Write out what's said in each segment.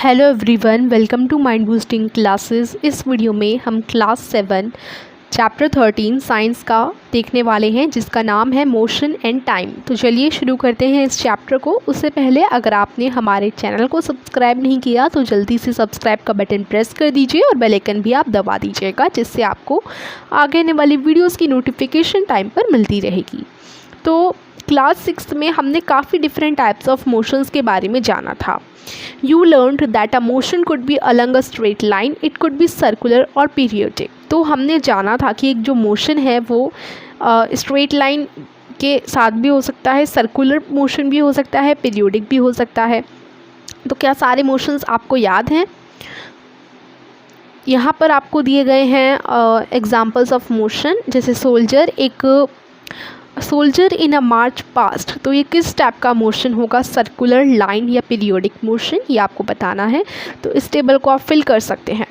Hello everyone, welcome to mind boosting classes. इस video में हम क्लास 7 चैप्टर 13 साइंस का देखने वाले हैं, जिसका नाम है मोशन एंड टाइम। तो चलिए शुरू करते हैं इस चैप्टर को। उससे पहले अगर आपने हमारे चैनल को सब्सक्राइब नहीं किया तो जल्दी से सब्सक्राइब का बटन प्रेस कर दीजिए और बेल आइकन भी आप दबा दीजिएगा, जिससे आपको आगे आने वाली वीडियोज़ की नोटिफिकेशन टाइम पर मिलती रहेगी। तो क्लास 6 में हमने काफ़ी डिफरेंट टाइप्स ऑफ मोशंस के बारे में जाना था। You learned that a motion could be along a straight line, it could be circular or periodic। तो हमने जाना था कि एक जो मोशन है वो स्ट्रेट लाइन के साथ भी हो सकता है, सर्कुलर मोशन भी हो सकता है, पीरियोडिक भी हो सकता है। तो क्या सारे मोशंस आपको याद हैं? यहाँ पर आपको दिए गए हैं एग्जाम्पल्स ऑफ मोशन, जैसे सोल्जर इन अ मार्च पास्ट। तो ये किस टाइप का मोशन होगा, सर्कुलर, लाइन या पीरियोडिक मोशन, ये आपको बताना है। तो इस टेबल को आप फिल कर सकते हैं।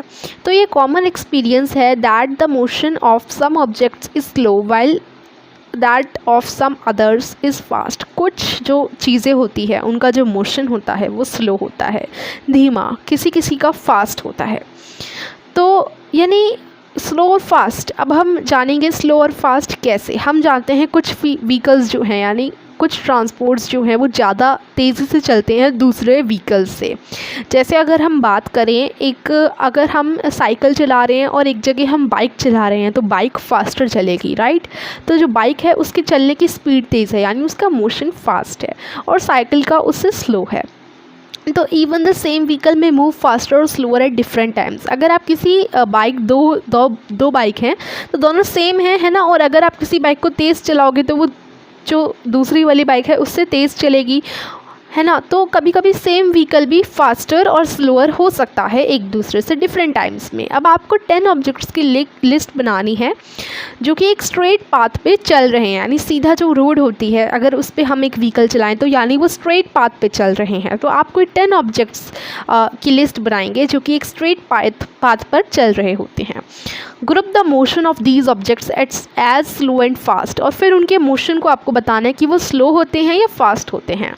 तो ये कॉमन एक्सपीरियंस है that the motion of some objects is slow while that of some others is fast. कुछ जो चीज़ें होती है उनका जो मोशन होता है वो स्लो होता है, धीमा, किसी किसी का फास्ट होता है। तो यानी स्लो और फास्ट। अब हम जानेंगे स्लो और फास्ट कैसे। हम जानते हैं कुछ व्हीकल्स जो हैं, यानी कुछ ट्रांसपोर्ट्स जो हैं वो ज़्यादा तेज़ी से चलते हैं दूसरे व्हीकल्स से। जैसे अगर हम बात करें, अगर हम साइकिल चला रहे हैं और एक जगह हम बाइक चला रहे हैं तो बाइक फास्टर चलेगी, राइट। तो जो बाइक है उसके चलने की स्पीड तेज़ है, यानी उसका मोशन फास्ट है, और साइकिल का उससे स्लो है। तो इवन द सेम व्हीकल में मूव फास्टर और स्लोअर एट डिफरेंट टाइम्स। अगर आप किसी बाइक दो बाइक हैं तो दोनों सेम है ना, और अगर आप किसी बाइक को तेज़ चलाओगे तो वो जो दूसरी वाली बाइक है उससे तेज़ चलेगी, है ना। तो कभी कभी सेम व्हीकल भी फास्टर और स्लोअर हो सकता है एक दूसरे से डिफरेंट टाइम्स में। अब आपको 10 ऑब्जेक्ट्स की लिस्ट बनानी है जो कि एक स्ट्रेट पाथ पे चल रहे हैं, यानी सीधा जो रोड होती है अगर उस पर हम एक व्हीकल चलाएं तो यानी वो स्ट्रेट पाथ पे चल रहे हैं। तो आपको 10 ऑब्जेक्ट्स की लिस्ट बनाएंगे जो कि एक स्ट्रेट पाथ पर चल रहे होते हैं। Group the motion of these objects as slow and fast. और फिर उनके मोशन को आपको बताना है कि वो स्लो होते हैं या फास्ट होते हैं।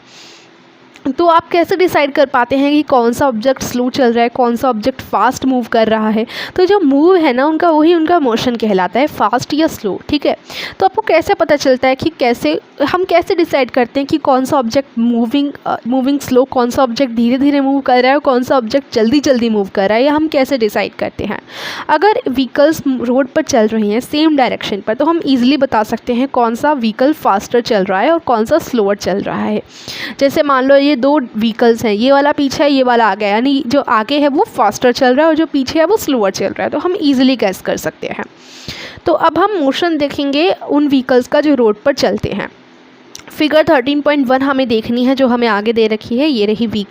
तो आप कैसे डिसाइड कर पाते हैं कि कौन सा ऑब्जेक्ट स्लो चल रहा है, कौन सा ऑब्जेक्ट फास्ट मूव कर रहा है? तो जो मूव है ना उनका, वही उनका मोशन कहलाता है, फास्ट या स्लो, ठीक है। तो आपको कैसे पता चलता है कि हम कैसे डिसाइड करते हैं कि कौन सा ऑब्जेक्ट मूविंग स्लो, कौन सा ऑब्जेक्ट धीरे धीरे मूव कर रहा है और कौन सा ऑब्जेक्ट जल्दी जल्दी मूव कर रहा है, या हम कैसे डिसाइड करते हैं? अगर व्हीकल्स रोड पर चल रही हैं सेम डायरेक्शन पर तो हम ईजिली बता सकते हैं कौन सा व्हीकल फास्टर चल रहा है और कौन सा स्लोअर चल रहा है। जैसे मान लो ये 2 व्हीकल्स हैं, ये वाला पीछे है, ये वाला आगे है, यानी जो आगे है वो फास्टर चल रहा है और जो पीछे है वो स्लोअर चल रहा है। तो हम इजीली गैस कर सकते हैं। तो अब हम मोशन देखेंगे उन व्हीकल्स का जो रोड पर चलते हैं। फिगर 13.1 हमें देखनी है, जो हमें आगे दे रखी है। ये रही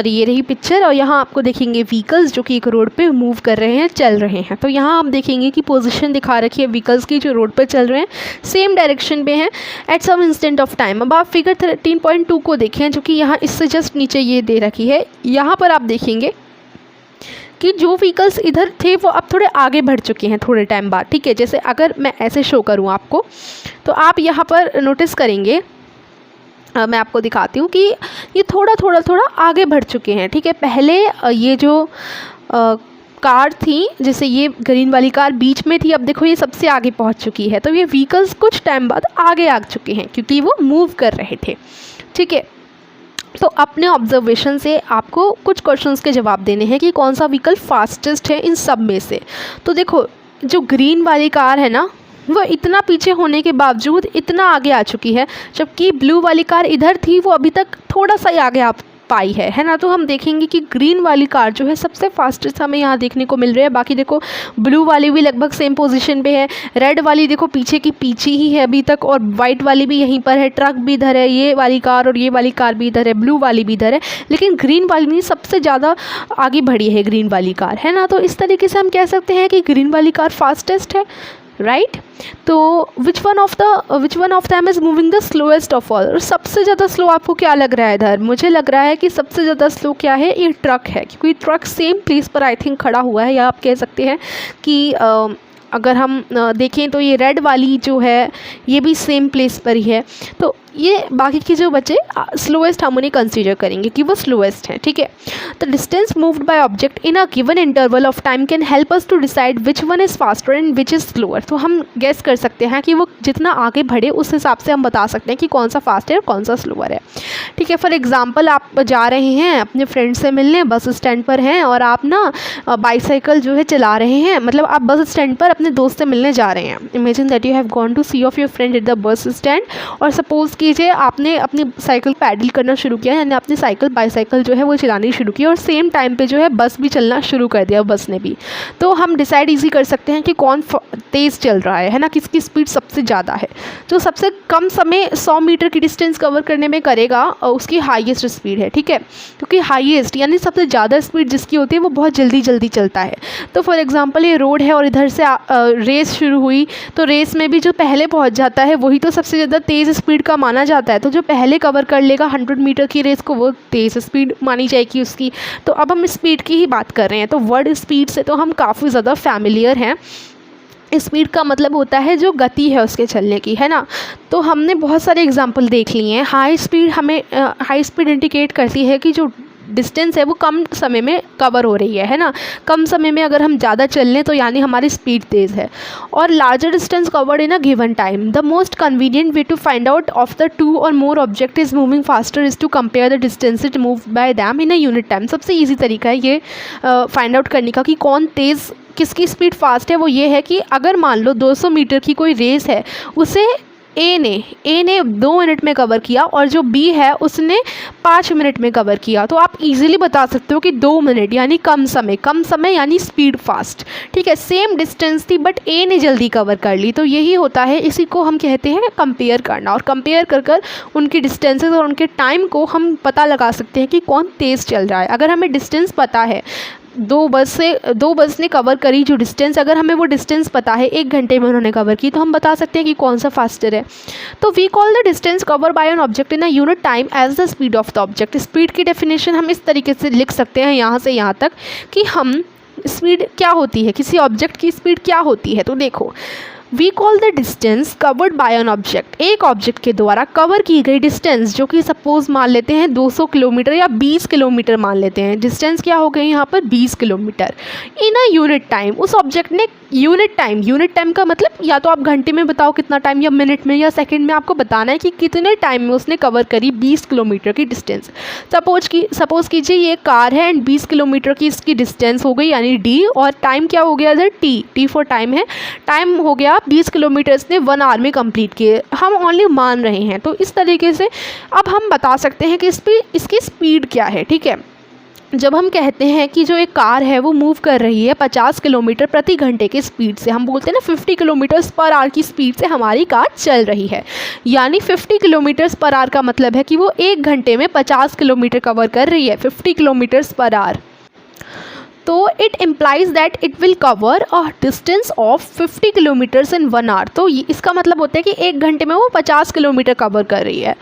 ये रही पिक्चर, और यहाँ आपको देखेंगे व्हीकल्स जो कि एक रोड पे मूव कर रहे हैं, चल रहे हैं। तो यहाँ आप देखेंगे कि पोजीशन दिखा रखी है व्हीकल्स की जो रोड पर चल रहे हैं, सेम डायरेक्शन पे हैं at some instant of time. अब आप फिगर 13.2 को देखें, जो कि यहाँ इससे जस्ट नीचे ये दे रखी है। यहाँ पर आप देखेंगे कि जो व्हीकल्स इधर थे वो अब थोड़े आगे बढ़ चुके हैं थोड़े टाइम बाद, ठीक है। जैसे अगर मैं ऐसे शो करूं आपको तो आप यहाँ पर नोटिस करेंगे, मैं आपको दिखाती हूँ कि ये थोड़ा आगे बढ़ चुके हैं, ठीक है। पहले ये जो कार थी, जैसे ये ग्रीन वाली कार बीच में थी, अब देखो ये सबसे आगे पहुँच चुकी है। तो ये व्हीकल्स कुछ टाइम बाद आगे आ चुके हैं क्योंकि वो मूव कर रहे थे, ठीक है। तो अपने ऑब्जर्वेशन से आपको कुछ क्वेश्चंस के जवाब देने हैं कि कौन सा व्हीकल फास्टेस्ट है इन सब में से। तो देखो जो ग्रीन वाली कार है ना, वो इतना पीछे होने के बावजूद इतना आगे आ चुकी है, जबकि ब्लू वाली कार इधर थी वो अभी तक थोड़ा सा ही आगे आ पाई है ना। तो हम देखेंगे कि ग्रीन वाली कार जो है सबसे फास्टेस्ट हमें यहाँ देखने को मिल रही है। बाकी देखो ब्लू वाली भी लगभग सेम पोजीशन पे है, रेड वाली देखो पीछे की पीछे ही है अभी तक, और वाइट वाली भी यहीं पर है, ट्रक भी इधर है, ये वाली कार और ये वाली कार भी इधर है, ब्लू वाली भी इधर है, लेकिन ग्रीन वाली नहीं, सबसे ज़्यादा आगे बढ़ी है ग्रीन वाली कार, है ना। तो इस तरीके से हम कह सकते हैं कि ग्रीन वाली कार फास्टेस्ट है, राइट। तो which one of them is moving the slowest of all. और सबसे ज़्यादा स्लो आपको क्या लग रहा है इधर? मुझे लग रहा है कि सबसे ज़्यादा स्लो क्या है, ये ट्रक है, क्योंकि ट्रक सेम प्लेस पर आई थिंक खड़ा हुआ है, या आप कह सकते हैं कि अगर हम देखें तो ये रेड वाली जो है ये भी सेम प्लेस पर ही है। तो ये बाकी के जो बचे स्लोएस्ट हम उन्हें कंसीडर करेंगे कि वो स्लोएस्ट हैं, ठीक है। The distance moved by object in a given interval of time can help us to decide which one is faster and which is slower. तो हम गेस कर सकते हैं कि वो जितना आगे बढ़े उस हिसाब से हम बता सकते हैं कि कौन सा फास्ट है और कौन सा स्लोअर है, ठीक है। फॉर एग्जाम्पल, आप जा रहे हैं अपने फ्रेंड से मिलने, बस स्टैंड पर हैं और आप ना बाईसाइकिल जो है चला रहे हैं, मतलब आप बस स्टैंड पर अपने दोस्त से मिलने जा रहे हैं। Imagine that you have gone to see off your friend at the bus stand, और सपोज़ कीजिए आपने अपनी साइकिल पैडल करना शुरू किया, यानी आपने बाईसाइकिल जो है वो चलानी शुरू की, और सेम टाइम पे जो है बस भी चलना शुरू कर दिया, बस ने भी। तो हम डिसाइड इजी कर सकते हैं कि कौन तेज़ चल रहा है ना, किसकी स्पीड सबसे ज़्यादा है। जो सबसे कम समय 100 मीटर की डिस्टेंस कवर करने में करेगा उसकी हाईएस्ट स्पीड है, ठीक है, क्योंकि हाईएस्ट यानी सबसे ज़्यादा स्पीड जिसकी होती है वो बहुत जल्दी जल्दी चलता है। तो फॉर एग्जांपल ये रोड है और इधर से रेस शुरू हुई, तो रेस में भी जो पहले पहुंच जाता है वही तो सबसे ज़्यादा तेज़ स्पीड का माना जाता है। तो जो पहले कवर कर लेगा 100 मीटर की रेस को, वो तेज़ स्पीड मानी जाएगी उसकी। तो अब हम स्पीड की ही बात कर रहे हैं, तो वर्ड स्पीड से तो हम काफ़ी ज़्यादा फैमिलियर हैं। स्पीड का मतलब होता है जो गति है उसके चलने की, है ना। तो हमने बहुत सारे एग्जाम्पल देख लिए हैं। हाई स्पीड इंडिकेट करती है कि जो डिस्टेंस है वो कम समय में कवर हो रही है ना। कम समय में अगर हम ज़्यादा चल लें तो यानी हमारी स्पीड तेज़ है। और larger distance covered in a given time, the most convenient way to find out of the 2 or more object is moving faster is to compare the distances move by them in a unit time. सबसे easy तरीका है ये find out करने का कि कौन तेज़, किसकी स्पीड फास्ट है। वो ये है कि अगर मान लो 200 मीटर की कोई रेस है, उसे ए ने 2 मिनट में कवर किया और जो बी है उसने 5 मिनट में कवर किया, तो आप इजीली बता सकते हो कि 2 मिनट यानी कम समय यानी स्पीड फास्ट, ठीक है। सेम डिस्टेंस थी बट ए ने जल्दी कवर कर ली, तो यही होता है, इसी को हम कहते हैं कंपेयर करना। और कंपेयर कर उनकी डिस्टेंसेस और उनके टाइम को हम पता लगा सकते हैं कि कौन तेज़ चल रहा है। अगर हमें डिस्टेंस पता है, दो बस ने कवर करी जो डिस्टेंस, अगर हमें वो डिस्टेंस पता है 1 घंटे में उन्होंने कवर की, तो हम बता सकते हैं कि कौन सा फास्टर है। तो we call the distance cover by an object in a unit time as the speed of the object. Speed की डेफिनेशन हम इस तरीके से लिख सकते हैं यहाँ से यहाँ तक कि हम स्पीड क्या होती है, किसी ऑब्जेक्ट की स्पीड क्या होती है। तो देखो, we call the distance covered by an object, एक ऑब्जेक्ट के द्वारा कवर की गई डिस्टेंस, जो कि सपोज मान लेते हैं 200 किलोमीटर या 20 किलोमीटर मान लेते हैं। डिस्टेंस क्या हो गई यहाँ पर 20 kilometre in a unit time. उस ऑब्जेक्ट ने यूनिट टाइम का मतलब या तो आप घंटे में बताओ कितना टाइम, या मिनट में या सेकंड में, आपको बताना है कि कितने टाइम में उसने कवर करी 20 किलोमीटर की डिस्टेंस। सपोज कीजिए ये कार है एंड 20 किलोमीटर की इसकी डिस्टेंस हो गई यानी डी, और टाइम क्या हो गया इधर टी फॉर टाइम है। टाइम हो गया 20 किलोमीटर इसने 1 आवर में कंप्लीट किए, हम ओनली मान रहे हैं। तो इस तरीके से अब हम बता सकते हैं कि इसकी स्पीड क्या है, ठीक है। जब हम कहते हैं कि जो एक कार है वो मूव कर रही है 50 किलोमीटर प्रति घंटे की स्पीड से, हम बोलते हैं ना 50 किलोमीटर्स पर आवर की स्पीड से हमारी कार चल रही है, यानी 50 किलोमीटर्स पर आवर का मतलब है कि वो 1 घंटे में 50 किलोमीटर कवर कर रही है, 50 किलोमीटर्स पर आवर। तो it implies that it will cover a distance of 50 kilometres in 1 hour. तो इसका मतलब होता है कि 1 घंटे में वो 50 किलोमीटर कवर कर रही है।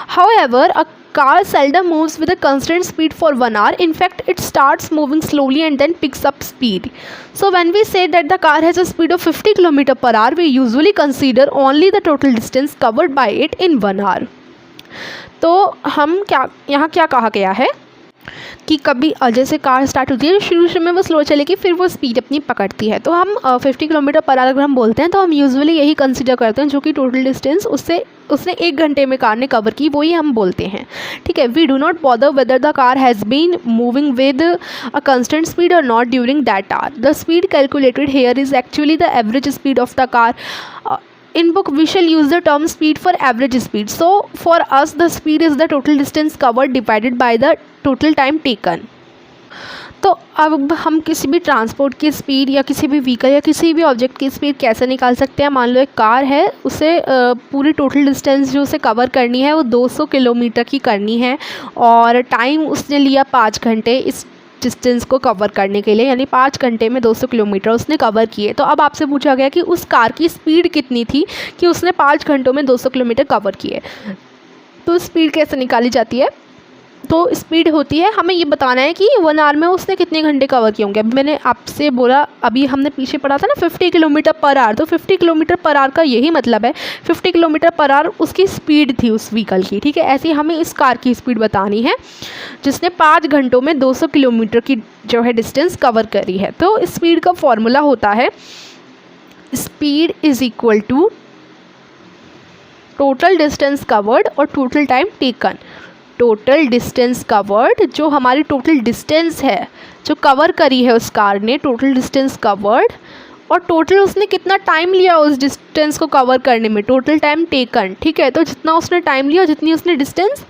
However a car seldom moves with a constant speed for 1 hour. In fact, it starts moving slowly and then picks up speed. So when we say that the car has a speed of 50 km per hour, we usually consider only the total distance covered by it in 1 hour. तो हम यहाँ क्या कहा गया है कि कभी जैसे कार स्टार्ट होती है शुरू में वो स्लो चलेगी, फिर वो स्पीड अपनी पकड़ती है। तो हम 50 किलोमीटर पर आवर अगर हम बोलते हैं तो हम यूजुअली यही कंसिडर करते हैं जो कि टोटल डिस्टेंस उसने 1 घंटे में कार ने कवर की, वही हम बोलते हैं, ठीक है। We do not bother whether the car has been moving with a constant speed or not during that hour. The speed calculated here is actually the average speed of the car. In book we shall use the term speed for average speed. So for us the speed is the total distance covered divided by the total time taken. तो अब हम किसी भी transport की speed या किसी भी vehicle या किसी भी ऑब्जेक्ट की स्पीड कैसे निकाल सकते हैं। मान लो एक कार है, उसे पूरी टोटल डिस्टेंस जो उसे कवर करनी है वो 200 किलोमीटर की करनी है और टाइम उसने लिया 5 घंटे इस डिस्टेंस को कवर करने के लिए, यानी 5 घंटे में 200 किलोमीटर उसने कवर किए। तो अब आपसे पूछा गया कि उस कार की स्पीड कितनी थी कि उसने 5 घंटों में 200 किलोमीटर कवर किए। तो स्पीड कैसे निकाली जाती है, तो स्पीड होती है, हमें ये बताना है कि 1 आवर में उसने कितने घंटे कवर किए होंगे। अभी मैंने आपसे बोला, अभी हमने पीछे पढ़ा था ना 50 किलोमीटर पर आवर, तो 50 किलोमीटर पर आवर का यही मतलब है 50 किलोमीटर पर आवर उसकी स्पीड थी उस व्हीकल की, ठीक है। ऐसे ही हमें इस कार की स्पीड बतानी है जिसने 5 घंटों में 200 किलोमीटर की जो है डिस्टेंस कवर करी है। तो स्पीड का फॉर्मूला होता है speed is equal to total distance covered और total time taken. Total distance covered, जो हमारी टोटल डिस्टेंस है जो कवर करी है उस कार ने, टोटल डिस्टेंस कवर्ड, और टोटल उसने कितना टाइम लिया उस डिस्टेंस को कवर करने में, टोटल टाइम टेकन, ठीक है। तो जितना उसने टाइम लिया जितनी उसने डिस्टेंस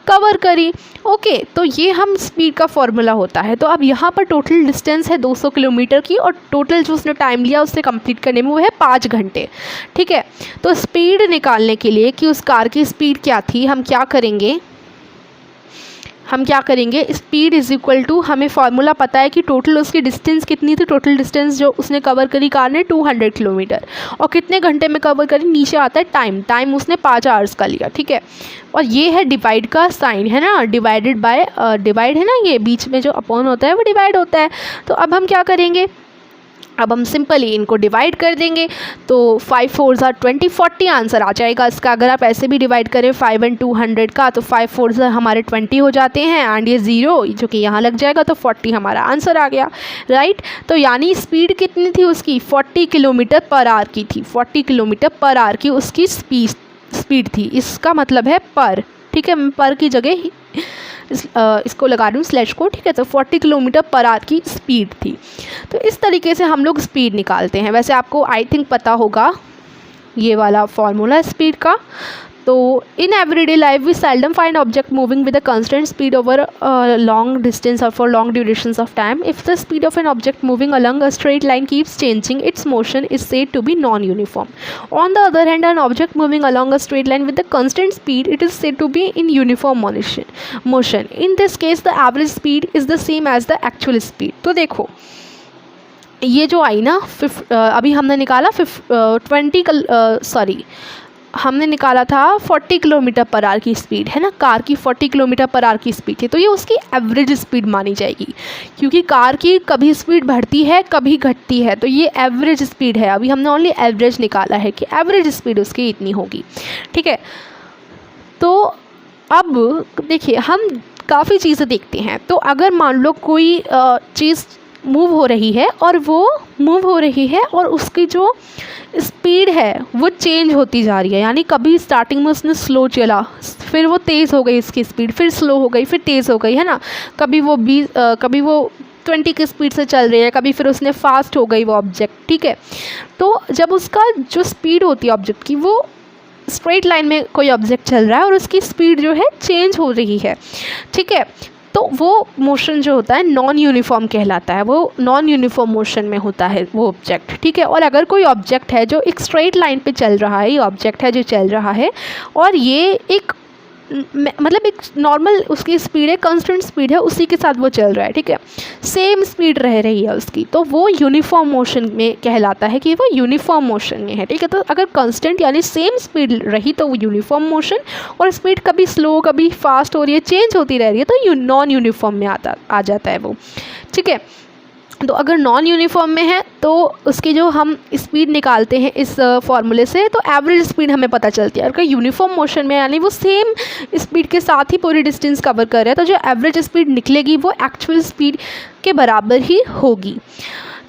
कवर करी, ओके। तो ये हम स्पीड का फॉर्मूला होता है। तो अब यहाँ पर टोटल डिस्टेंस है 200 किलोमीटर की और टोटल जो उसने टाइम लिया उससे कंप्लीट करने में वो है 5 घंटे, ठीक है। तो स्पीड निकालने के लिए कि उस कार की स्पीड क्या थी, हम क्या करेंगे, स्पीड इज इक्वल टू, हमें फार्मूला पता है कि टोटल उसकी डिस्टेंस कितनी थी, टोटल डिस्टेंस जो उसने कवर करी कार ने 200 किलोमीटर, और कितने घंटे में कवर करी, नीचे आता है टाइम उसने 5 आवर्स का लिया, ठीक है। और ये है डिवाइड का साइन, है ना, डिवाइडेड बाय, डिवाइड है ना, ये बीच में जो अपॉन होता है वो डिवाइड होता है। तो अब हम क्या करेंगे, अब हम सिंपली इनको डिवाइड कर देंगे। तो 5 4 20, 40 आंसर आ जाएगा इसका। अगर आप ऐसे भी डिवाइड करें 5 और 200 का, तो 5 4 हमारे 20 हो जाते हैं, एंड ये 0 जो कि यहाँ लग जाएगा, तो 40 हमारा आंसर आ गया, राइट। तो यानी स्पीड कितनी थी उसकी, 40 किलोमीटर पर आवर की थी, 40 किलोमीटर पर आवर की उसकी स्पीड थी। इसका मतलब है पर, ठीक है, मैं पर की जगह इसको लगा रही हूँ स्लैश को, ठीक है। तो 40 किलोमीटर पर आवर की स्पीड थी। तो इस तरीके से हम लोग स्पीड निकालते हैं। वैसे आपको आई थिंक पता होगा ये वाला फॉर्मूला स्पीड का। तो in everyday life we seldom find object moving with a constant speed over long distance or for long durations of time. If the speed of an object moving along a straight line keeps changing, its motion is said to be non-uniform. On the other hand, an object moving along a straight line with a constant speed, it is said to be in uniform motion. In this case, the average speed is the same as the actual speed. तो देखो ये जो आई ना, अभी हमने निकाला 40 kilometre per hour की speed, है ना, कार की 40 किलोमीटर पर आवर की स्पीड थी। तो ये उसकी एवरेज स्पीड मानी जाएगी, क्योंकि कार की कभी स्पीड बढ़ती है कभी घटती है, तो ये एवरेज स्पीड है। अभी हमने ओनली एवरेज निकाला है कि एवरेज स्पीड उसकी इतनी होगी, ठीक है। तो अब देखिए हम काफ़ी चीज़ें देखते हैं। तो अगर मान लो कोई चीज़ मूव हो रही है और उसकी जो स्पीड है वो चेंज होती जा रही है, यानी कभी स्टार्टिंग में उसने स्लो चला, फिर वो तेज़ हो गई उसकी स्पीड, फिर स्लो हो गई, फिर तेज़ हो गई, है ना। कभी वो 20 की स्पीड से चल रही है, कभी फिर उसने फास्ट हो गई वो ऑब्जेक्ट, ठीक है। तो जब उसका जो स्पीड होती है ऑब्जेक्ट की, वो स्ट्रेट लाइन में कोई ऑब्जेक्ट चल रहा है और उसकी स्पीड जो है चेंज हो रही है, ठीक है, तो वो मोशन जो होता है नॉन यूनिफॉर्म कहलाता है। वो नॉन यूनिफॉर्म मोशन में होता है वो ऑब्जेक्ट, ठीक है। और अगर कोई ऑब्जेक्ट है जो एक स्ट्रेट लाइन पे चल रहा है, ये ऑब्जेक्ट है जो चल रहा है, और ये एक मतलब एक नॉर्मल उसकी स्पीड है, कांस्टेंट स्पीड है, उसी के साथ वो चल रहा है, ठीक है, सेम स्पीड रह रही है उसकी, तो वो यूनिफॉर्म मोशन में कहलाता है कि वो यूनिफॉर्म मोशन में है, ठीक है। तो अगर कांस्टेंट यानी सेम स्पीड रही तो वो यूनिफॉर्म मोशन, और स्पीड कभी स्लो कभी फास्ट हो रही है, चेंज होती रह रही है, तो नॉन यूनिफॉर्म में आ जाता है वो, ठीक है। तो अगर नॉन यूनिफॉर्म में है तो उसकी जो हम स्पीड निकालते हैं इस फॉर्मूले से, तो एवरेज स्पीड हमें पता चलती है। अगर यूनिफॉर्म मोशन में यानी वो सेम स्पीड के साथ ही पूरी डिस्टेंस कवर कर रहा है, तो जो एवरेज स्पीड निकलेगी वो एक्चुअल स्पीड के बराबर ही होगी,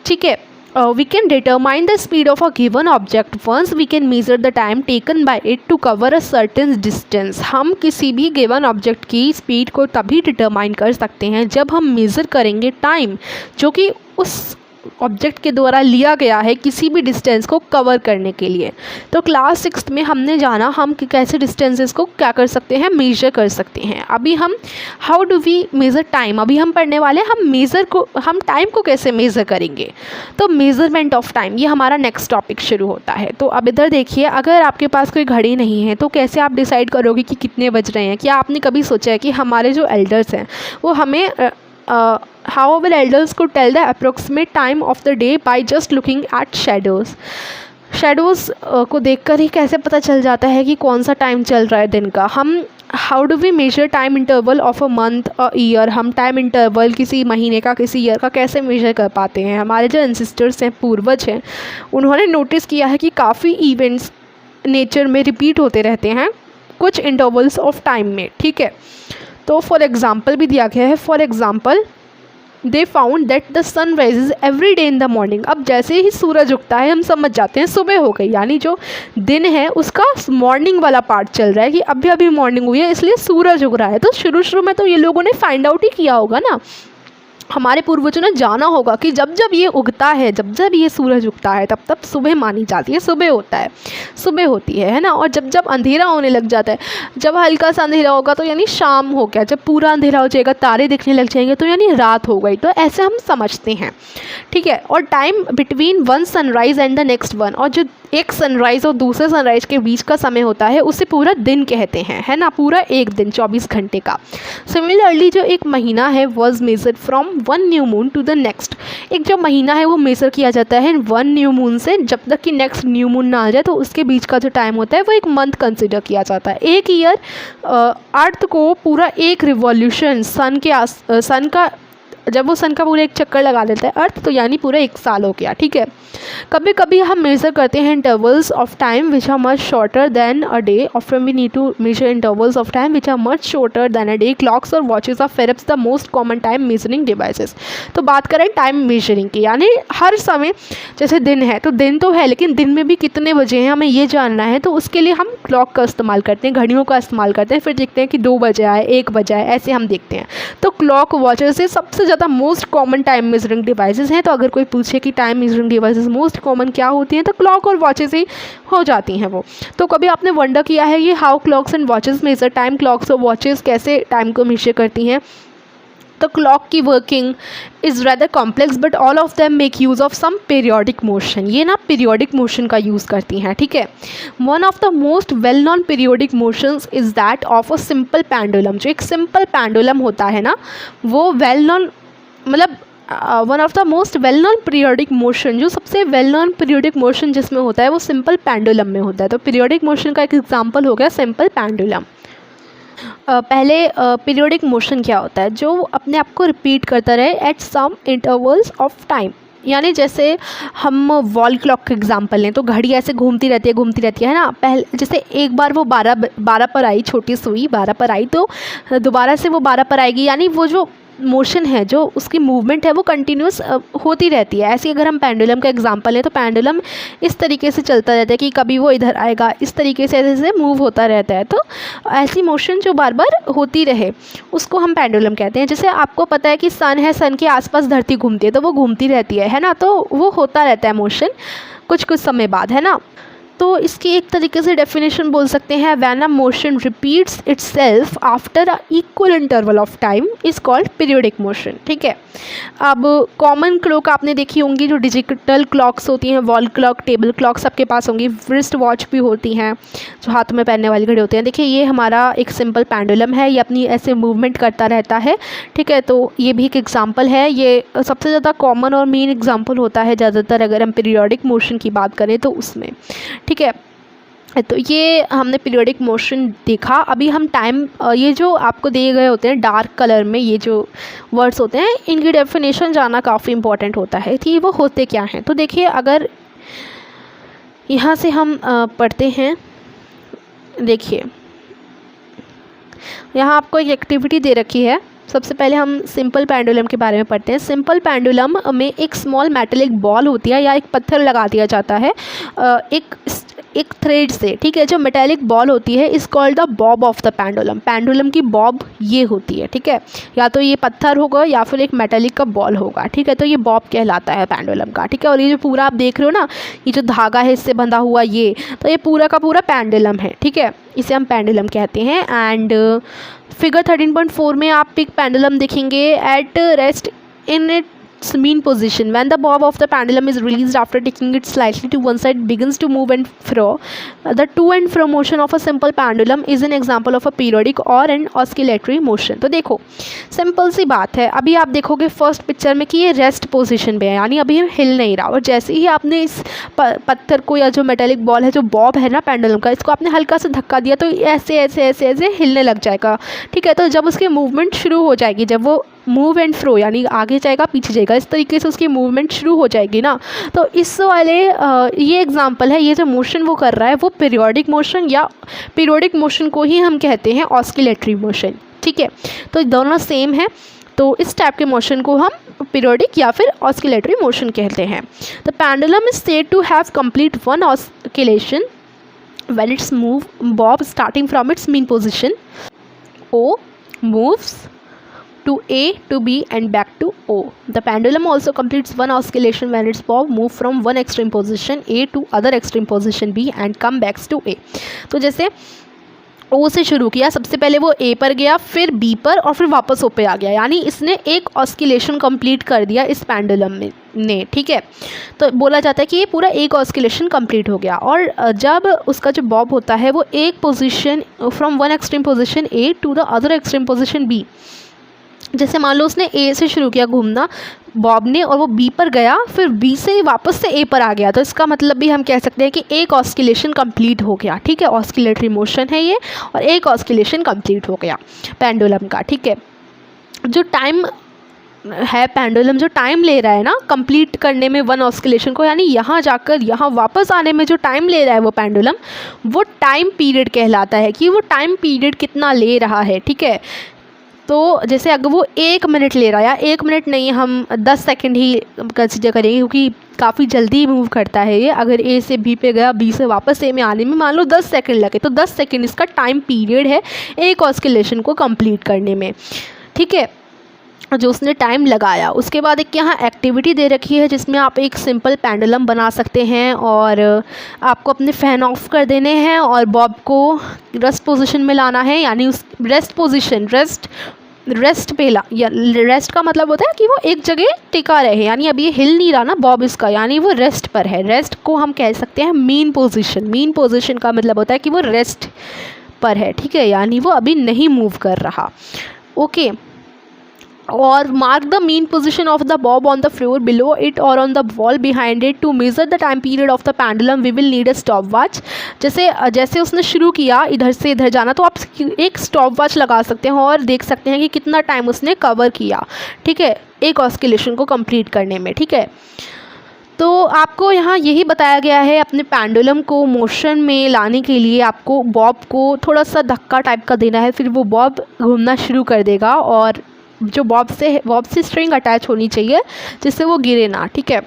ठीक है। We can determine the speed of a given object once we can measure the time taken by it to cover a certain distance. हम किसी भी given object की स्पीड को तभी डिटरमाइन कर सकते हैं जब हम मेज़र करेंगे टाइम जो कि उस ऑब्जेक्ट के द्वारा लिया गया है किसी भी डिस्टेंस को कवर करने के लिए। तो क्लास 6 में हमने जाना हम कैसे डिस्टेंसेस को क्या कर सकते हैं, मेज़र कर सकते हैं। अभी हम how do we measure time अभी हम पढ़ने वाले हैं। हम टाइम को कैसे मेज़र करेंगे, तो मेज़रमेंट ऑफ टाइम ये हमारा नेक्स्ट टॉपिक शुरू होता है। तो अब इधर देखिए, अगर आपके पास कोई घड़ी नहीं है तो कैसे आप डिसाइड करोगे कि कितने बज रहे हैं। क्या आपने कभी सोचा है कि हमारे जो एल्डर्स हैं वो हमें how our elders could tell the approximate time of the day by just looking at shadows. Shadows को देखकर ही कैसे पता चल जाता है कि कौन सा टाइम चल रहा है दिन का। हम how do we measure time interval of a month a year, हम टाइम इंटरवल किसी महीने का किसी ईयर का कैसे मेजर कर पाते हैं। हमारे जो एंसेस्टर्स हैं, पूर्वज हैं, उन्होंने नोटिस किया है कि काफ़ी इवेंट्स नेचर में रिपीट होते रहते हैं कुछ इंटरवल्स ऑफ टाइम में, ठीक है। तो फॉर एग्ज़ाम्पल भी दिया गया है, for example they found that the sun rises every day in the morning. अब जैसे ही सूरज उगता है हम समझ जाते हैं सुबह हो गई, यानी जो दिन है उसका मॉर्निंग वाला पार्ट चल रहा है कि अभी अभी मॉर्निंग हुई है इसलिए सूरज उग रहा है। तो शुरू शुरू में तो ये लोगों ने फाइंड आउट ही किया होगा ना, हमारे पूर्वजों ने जाना होगा कि जब जब ये उगता है, जब जब ये सूरज उगता है तब तब सुबह मानी जाती है, सुबह होता है, सुबह होती है ना। और जब जब अंधेरा होने लग जाता है, जब हल्का सा अंधेरा होगा तो यानी शाम हो गया, जब पूरा अंधेरा हो जाएगा तारे दिखने लग जाएंगे तो यानी रात हो गई। तो ऐसे हम समझते हैं, ठीक है। और time between one sunrise and the next one, और जो एक सनराइज़ और दूसरे सनराइज़ के बीच का समय होता है उसे पूरा दिन कहते हैं, है ना, पूरा एक दिन 24 घंटे का। सिमिलरली जो एक महीना है was measured from one new moon to the next. एक जो महीना है वो मेज़र किया जाता है वन न्यू मून से, जब तक कि नेक्स्ट न्यू मून ना आ जाए तो उसके बीच का जो टाइम होता है वो एक मंथ कंसिडर किया जाता है। एक ईयर अर्थ को पूरा एक रिवॉल्यूशन सन का जब वो सन का पूरा एक चक्कर लगा देता है अर्थ, तो यानी पूरा एक साल हो गया, ठीक है। कभी कभी हम मेज़र करते हैं intervals of time which are much shorter than a day. Often we need to measure intervals of time which are much shorter than a day. Clocks और watches are perhaps the most common time measuring devices. तो बात करें time measuring की, यानी हर समय जैसे दिन है तो दिन तो है, लेकिन दिन में भी कितने बजे हैं हमें ये जानना है, तो उसके लिए हम क्लॉक का इस्तेमाल करते हैं, घड़ियों का इस्तेमाल करते हैं। फिर देखते हैं कि 2 बजे आए, 1 बजे आए, ऐसे हम देखते हैं। तो क्लॉक, वॉचेस से सबसे ज़्यादा most common time measuring devices हैं। तो अगर कोई पूछे कि time measuring devices most common क्या होती हैं, तो क्लॉक और वॉचेस ही हो जाती हैं वो। तो कभी आपने वंडर किया है ये how clocks and watches measure time, clocks और वॉचेस कैसे टाइम को मेजर करती हैं। तो क्लॉक की working is rather complex but all of them make use of some periodic motion. ये ना पीरियोडिक मोशन का यूज़ करती हैं, ठीक है। One of the most well non periodic motions is that of a simple pendulum. जो एक simple pendulum होता है ना, वो वेल नॉन मतलब one of the most well non periodic motion, जो सबसे वेल नॉन पीरियोडिक मोशन जिसमें होता है वो सिंपल पेंडुलम में होता है। तो पीरियोडिक मोशन का एक एग्जांपल हो गया सिंपल पेंडुलम। पहले पीरियोडिक मोशन क्या होता है, जो अपने आप को रिपीट करता रहे at some intervals of time. यानी जैसे हम वॉल क्लॉक का एग्जांपल लें तो घड़ी ऐसे घूमती रहती है ना। पहले जैसे एक बार वो 12 पर आई, छोटी सुई 12 पर आई, तो दोबारा से वो 12 पर आएगी, यानी वो जो मोशन है, जो उसकी मूवमेंट है वो कंटिन्यूस होती रहती है। ऐसे अगर हम पेंडुलम का एग्जांपल लें तो पेंडुलम इस तरीके से चलता रहता है कि कभी वो इधर आएगा, इस तरीके से ऐसे मूव होता रहता है। तो ऐसी मोशन जो बार बार होती रहे उसको हम पेंडुलम कहते हैं। जैसे आपको पता है कि सन है, सन के आसपास धरती घूमती है, तो वो घूमती रहती है ना, तो वो होता रहता है मोशन कुछ समय बाद, है ना। तो इसकी एक तरीके से डेफिनेशन बोल सकते हैं, when a motion repeats itself after a equal interval of time is called periodic motion, ठीक है। अब कॉमन क्लॉक आपने देखी होंगी, जो डिजिटल क्लॉक्स होती हैं, वॉल क्लॉक, टेबल क्लॉक सबके पास होंगी, रिस्ट वॉच भी होती हैं जो हाथ में पहनने वाली घड़ी होती हैं। देखिए ये हमारा एक सिंपल पेंडुलम है, ये अपनी ऐसे मूवमेंट करता रहता है, ठीक है। तो ये भी एक एग्जाम्पल है, ये सबसे ज़्यादा कॉमन और मेन एग्जाम्पल होता है ज़्यादातर अगर हम पीरियोडिक मोशन की बात करें तो उसमें, ठीक है। तो ये हमने पीरियोडिक मोशन देखा। अभी हम टाइम, ये जो आपको दिए गए होते हैं डार्क कलर में ये जो वर्ड्स होते हैं, इनकी डेफिनेशन जानना काफ़ी इंपॉर्टेंट होता है कि वो होते क्या हैं। तो देखिए अगर यहाँ से हम पढ़ते हैं, देखिए यहाँ आपको एक एक्टिविटी दे रखी है। सबसे पहले हम सिंपल पेंडुलम के बारे में पढ़ते हैं। सिंपल पेंडुलम में एक स्मॉल मेटेलिक बॉल होती है या एक पत्थर लगा दिया जाता है एक थ्रेड से, ठीक है। जो मेटेलिक बॉल होती है is called the Bob of the pendulum. Pendulum की बॉब ये होती है, ठीक है। या तो ये पत्थर होगा या फिर एक मेटेलिक का बॉल होगा, ठीक है। तो ये बॉब कहलाता है पेंडुलम का, ठीक है। और ये जो पूरा आप देख रहे हो ना, ये जो धागा है इससे बंधा हुआ ये, तो ये पूरा का पूरा पेंडुलम है, ठीक है। इसे हम पेंडुलम कहते हैं। एंड फिगर 13.4 में आप एक पेंडुलम देखेंगे at rest in its mean position. When the bob of the pendulum is released after taking it slightly to one side, begins to move and fro. The to and fro motion of a simple pendulum is an example of a periodic or an oscillatory motion. तो देखो simple सी बात है, अभी आप देखोगे first picture में कि ये रेस्ट पोजीशन पे है, यानी अभी ये हिल नहीं रहा, और जैसे ही आपने इस पत्थर को या जो मेटेलिक बॉल है, जो बॉब है ना पेंडुलम का, इसको आपने हल्का सा धक्का दिया तो ऐसे ऐसे ऐसे ऐसे हिलने लग जाएगा, ठीक है। तो जब उसकी मूवमेंट शुरू हो जाएगी, जब वो मूव एंड फ्रो यानी आगे जाएगा पीछे जाएगा, इस तरीके से उसकी मूवमेंट शुरू हो जाएगी ना, तो इस वाले ये एग्जांपल है, ये जो मोशन वो कर रहा है वो पीरियोडिक मोशन, या पीरियोडिक मोशन को ही हम कहते हैं ऑस्किलेटरी मोशन, ठीक है। तो दोनों सेम है, तो इस टाइप के मोशन को हम पीरियोडिक या फिर ऑस्किलेटरी मोशन कहते हैं। The pendulum is said to have complete one oscillation when its bob starting from its mean position O moves to A to B and back to O. The pendulum also completes one oscillation when its bob move from one extreme position A to other extreme position B and come back to A. तो जैसे O से शुरू किया, सबसे पहले वो A पर गया, फिर B पर, और फिर वापस O पे आ गया, यानी इसने एक ऑस्किलेशन कंप्लीट कर दिया इस पेंडुलम में ने, ठीक है। तो बोला जाता है कि ये पूरा एक ऑस्किलेशन कंप्लीट हो गया। और जब उसका जो बॉब होता है वो एक position from one extreme position A to the other extreme position B, जैसे मान लो उसने A से शुरू किया घूमना बॉब ने, और वो B पर गया, फिर B से वापस से A पर आ गया, तो इसका मतलब भी हम कह सकते हैं कि एक ऑस्किलेशन कंप्लीट हो गया, ठीक है। ऑस्किलेटरी मोशन है ये, और एक ऑस्किलेशन कंप्लीट हो गया पेंडुलम का, ठीक है। जो टाइम है पेंडुलम जो टाइम ले रहा है ना कंप्लीट करने में वन ऑस्किलेशन को, यानी यहाँ जाकर यहाँ वापस आने में जो टाइम ले रहा है वो पेंडुलम, वो टाइम पीरियड कहलाता है, कि वो टाइम पीरियड कितना ले रहा है, ठीक है। तो जैसे अगर वो 1 मिनट ले रहा है, या 1 मिनट नहीं, हम 10 सेकंड ही कंसीडर करेंगे, क्योंकि काफ़ी जल्दी मूव करता है ये। अगर A से B पे गया, B से वापस A में आने में मान लो 10 सेकंड लगे, तो 10 सेकंड इसका टाइम पीरियड है एक ऑस्किलेशन को कंप्लीट करने में, ठीक है, जो उसने टाइम लगाया। उसके बाद एक यहाँ एक्टिविटी दे रखी है जिसमें आप एक सिंपल पेंडुलम बना सकते हैं, और आपको अपने फ़ैन ऑफ कर देने हैं और बॉब को रेस्ट पोजीशन में लाना है, यानी उस रेस्ट पोजीशन रेस्ट पे ला, या रेस्ट का मतलब होता है कि वो एक जगह टिका रहे, यानी अभी ये हिल नहीं रहा ना बॉब इसका, यानी वो रेस्ट पर है। रेस्ट को हम कह सकते हैं मीन पोजीशन। मीन पोजीशन का मतलब होता है कि वो रेस्ट पर है, ठीक है, यानी वो अभी नहीं मूव कर रहा, ओके। और mark the mean position of the bob on the floor below it और on the wall behind it. To measure the time period of the pendulum we will need a stopwatch. जैसे उसने शुरू किया इधर से इधर जाना, तो आप एक स्टॉप वॉच लगा सकते हैं और देख सकते हैं कि कितना टाइम उसने कवर किया, ठीक है, एक ऑस्किलेशन को कंप्लीट करने में, ठीक है। तो आपको यहाँ यही बताया गया है, अपने पेंडुलम को मोशन में लाने के लिए आपको बॉब को थोड़ा सा धक्का टाइप का देना है, फिर वो बॉब घूमना शुरू कर देगा, और जो बॉब से स्ट्रिंग अटैच होनी चाहिए जिससे वो गिरे ना, ठीक है।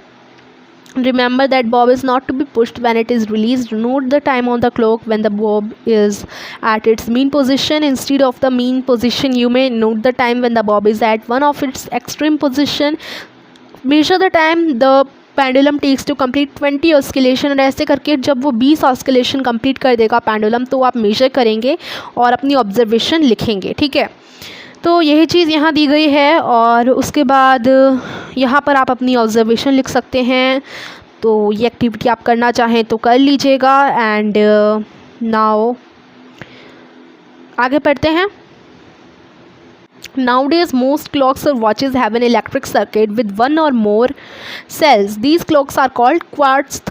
Remember that bob is not to be pushed when it is released. Note the time on the clock when the bob is at its mean position. Instead of the mean position, you may note the time when the bob is at one of its extreme position. Measure the time the pendulum takes to complete 20 oscillation, और ऐसे करके जब वो 20 oscillation complete कर देगा pendulum, तो आप major करेंगे और अपनी ऑब्जर्वेशन लिखेंगे, ठीक है। तो यही चीज़ यहाँ दी गई है, और उसके बाद यहाँ पर आप अपनी ऑब्जर्वेशन लिख सकते हैं। तो ये एक्टिविटी आप करना चाहें तो कर लीजिएगा। एंड नाउ आगे पढ़ते हैं। Nowadays, most clocks or watches have an electric circuit with one or more cells. These clocks are called quartz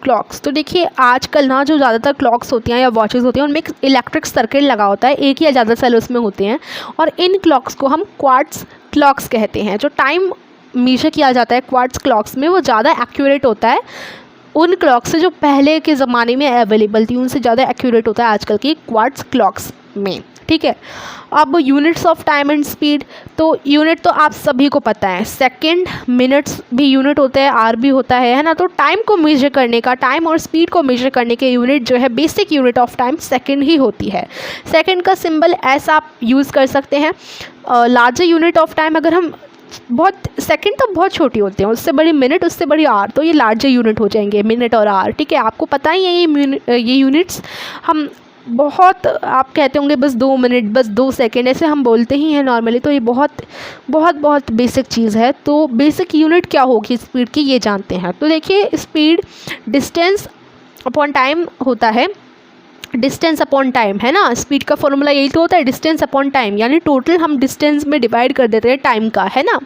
clocks. तो देखिए आजकल ना जो ज़्यादातर क्लॉक्स होती हैं या वॉचेस होती हैं उनमें एक इलेक्ट्रिक सर्किट लगा होता है, एक या ज़्यादा सेल उसमें होते हैं, और इन क्लॉक्स को हम क्वार्ट्ज क्लॉक्स कहते हैं। जो टाइम मेजर किया जाता है क्वार्ट्ज क्लॉक्स में वो ज़्यादा एक्यूरेट होता है उन क्लॉक्स से जो पहले के ज़माने में अवेलेबल थी, उनसे ज़्यादा एक्यूरेट होता है आजकल की क्वार्ट्ज क्लॉक्स में, ठीक है। अब units of time and speed, तो यूनिट तो आप सभी को पता है, सेकंड, मिनट्स भी यूनिट होता है, आर भी होता है ना। तो टाइम को मेजर करने का, टाइम और स्पीड को मेजर करने के यूनिट जो है, basic unit of time second ही होती है। सेकंड का सिंबल एस आप यूज़ कर सकते हैं। लार्जर यूनिट ऑफ टाइम, अगर हम सेकंड तो बहुत छोटी होते हैं, उससे बड़ी मिनट, उससे बड़ी आर, तो ये लार्जर यूनिट हो जाएंगे मिनट और आर, ठीक है। आपको पता ही है ये यूनिट्स हम बहुत आप कहते होंगे बस 2 मिनट, बस 2 सेकेंड, ऐसे हम बोलते ही हैं नॉर्मली। तो ये बहुत बहुत बहुत बेसिक चीज़ है। तो बेसिक यूनिट क्या होगी स्पीड की, ये जानते हैं। तो देखिए, स्पीड डिस्टेंस अपॉन टाइम होता है, डिस्टेंस अपॉन टाइम, है ना। स्पीड का फॉर्मूला यही तो होता है, डिस्टेंस अपॉन टाइम, यानी टोटल हम डिस्टेंस में डिवाइड कर देते हैं टाइम का, है ना।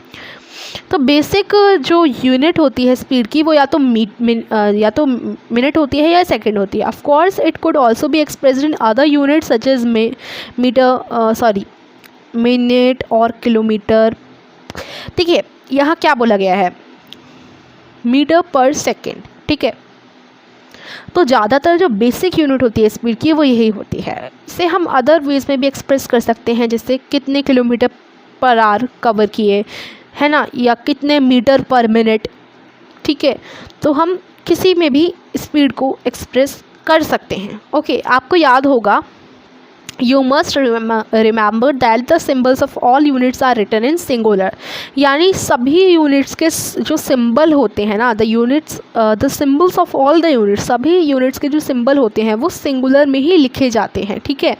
तो बेसिक जो यूनिट होती है स्पीड की वो या तो मिनट होती है या सेकंड होती है। Of course it could also be expressed in other unit such as minute और किलोमीटर। देखिए यहाँ क्या बोला गया है, मीटर पर सेकेंड, ठीक है। तो ज़्यादातर जो बेसिक यूनिट होती है स्पीड की वो यही होती है। इसे हम अदर वेज में भी एक्सप्रेस कर सकते हैं, जैसे कितने किलोमीटर पर आवर कवर किए, है ना, या कितने मीटर पर मिनट, ठीक है। तो हम किसी में भी स्पीड को एक्सप्रेस कर सकते हैं। ओके, आपको याद होगा, You must remember that the symbols of all units are written in singular, यानी सभी यूनिट्स के जो सिंबल होते हैं ना, the symbols of all the units, सभी यूनिट्स के जो सिंबल होते हैं वो सिंगुलर में ही लिखे जाते हैं, ठीक है।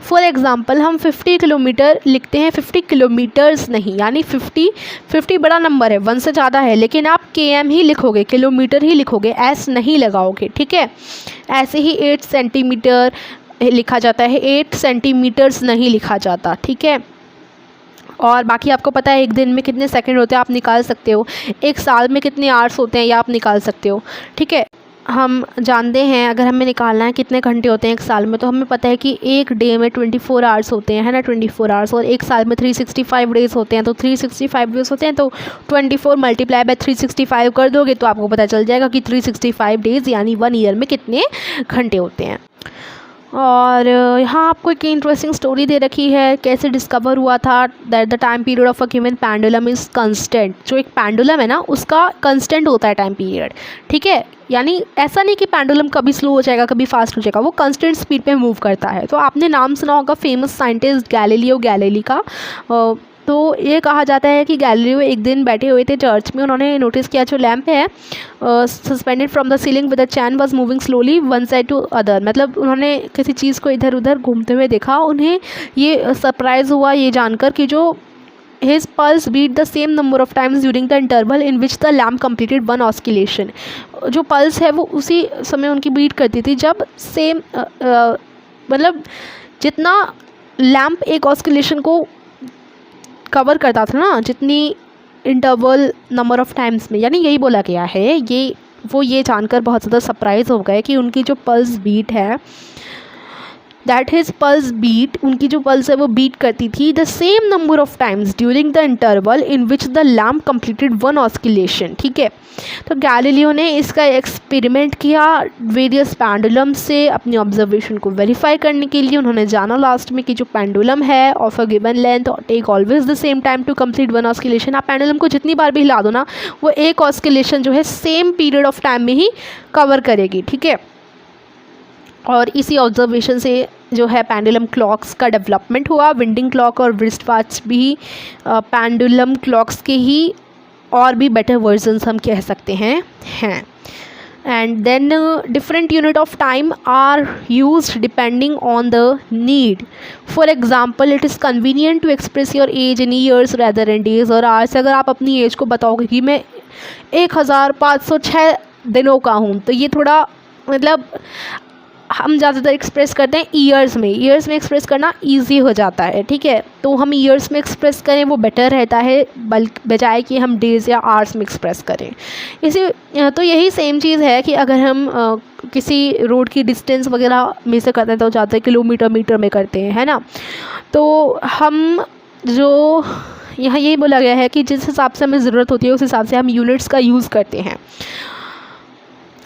फॉर एग्जांपल हम 50 किलोमीटर लिखते हैं, 50 किलोमीटर्स नहीं, यानी 50 बड़ा नंबर है, 1 से ज़्यादा है, लेकिन आप km ही लिखोगे, किलोमीटर ही लिखोगे, एस नहीं लगाओगे, ठीक है। ऐसे ही 8 सेंटीमीटर लिखा जाता है, 8 सेंटीमीटर्स नहीं लिखा जाता, ठीक है। और बाकी आपको पता है एक दिन में कितने सेकंड होते हैं, आप निकाल सकते हो। एक साल में कितने आवर्स होते हैं, या आप निकाल सकते हो, ठीक है। हम जानते हैं अगर हमें निकालना है कितने घंटे होते हैं एक साल में, तो हमें पता है कि एक डे में 24 आवर्स होते हैं, है ना, 24 आवर्स। और एक साल में 365 डेज़ होते हैं, तो 365 डेज़ होते हैं, तो 24 मल्टीप्लाई बाय 365 कर दोगे तो आपको पता चल जाएगा कि 365 डेज़ यानी 1 ईयर में कितने घंटे होते हैं। और यहाँ आपको एक इंटरेस्टिंग स्टोरी दे रखी है, कैसे डिस्कवर हुआ था that the time period of a given pendulum is constant. जो एक पेंडुलम है ना उसका कंस्टेंट होता है टाइम पीरियड, ठीक है। यानी ऐसा नहीं कि पेंडुलम कभी स्लो हो जाएगा कभी फास्ट हो जाएगा, वो कंस्टेंट स्पीड पे मूव करता है। तो आपने नाम सुना होगा फेमस साइंटिस्ट गैलीलियो गैलीली का। तो ये कहा जाता है कि गैलीलियो एक दिन बैठे हुए थे चर्च में, उन्होंने नोटिस किया जो लैंप है suspended from the ceiling with the chain was moving slowly one side to other. मतलब उन्होंने किसी चीज़ को इधर उधर घूमते हुए देखा। उन्हें ये सरप्राइज़ हुआ ये जानकर कि जो his pulse beat the same number of times during the interval in which the lamp completed one oscillation। जो पल्स है वो उसी समय उनकी बीट करती थी जब सेम मतलब जितना लैम्प एक ऑस्किलेशन को कवर करता था ना, जितनी इंटरवल नंबर ऑफ टाइम्स में, यानी यही बोला गया है। ये जानकर बहुत ज़्यादा सरप्राइज हो गए कि उनकी जो पल्स बीट है, दैट हिज पल्स बीट, उनकी जो पल्स है वो बीट करती थी the same number of times during the interval in which the lamp completed one oscillation, ठीक है। तो गैलीलियो ने इसका एक्सपेरिमेंट किया वेरियस पेंडुलम से अपनी ऑब्जर्वेशन को वेरीफाई करने के लिए। उन्होंने जाना लास्ट में कि जो पेंडुलम है of a given length take always the same time to complete one oscillation. आप पेंडुलम को जितनी बार भी हिला दो ना, वो एक ऑस्किलेशन जो है सेम पीरियड ऑफ टाइम में ही कवर करेगी, ठीक है। और इसी ऑब्जर्वेशन से जो है पेंडुलम क्लॉक्स का डेवलपमेंट हुआ। विंडिंग क्लॉक और रिस्ट वॉच भी पेंडुलम क्लॉक्स के ही और भी बेटर वर्जन्स हम कह सकते हैं। And then different unit of time are used depending on the need. For example it is convenient to express your age in years rather in days. और आज से अगर आप अपनी एज को बताओगे कि मैं 1506 दिनों का हूँ, तो ये थोड़ा मतलब हम ज़्यादातर एक्सप्रेस करते हैं ईयर्स में एक्सप्रेस करना इजी हो जाता है, ठीक है। तो हम ईयर्स में एक्सप्रेस करें वो बेटर रहता है बजाय कि हम डेज़ या आवर्स में एक्सप्रेस करें। तो यही सेम चीज़ है कि अगर हम किसी रोड की डिस्टेंस वगैरह में से करते हैं तो ज़्यादा किलोमीटर मीटर में करते हैं, है ना। तो हम जो यहाँ यही बोला गया है कि जिस हिसाब से हमें ज़रूरत होती है उस हिसाब से हम यूनिट्स का यूज़ करते हैं।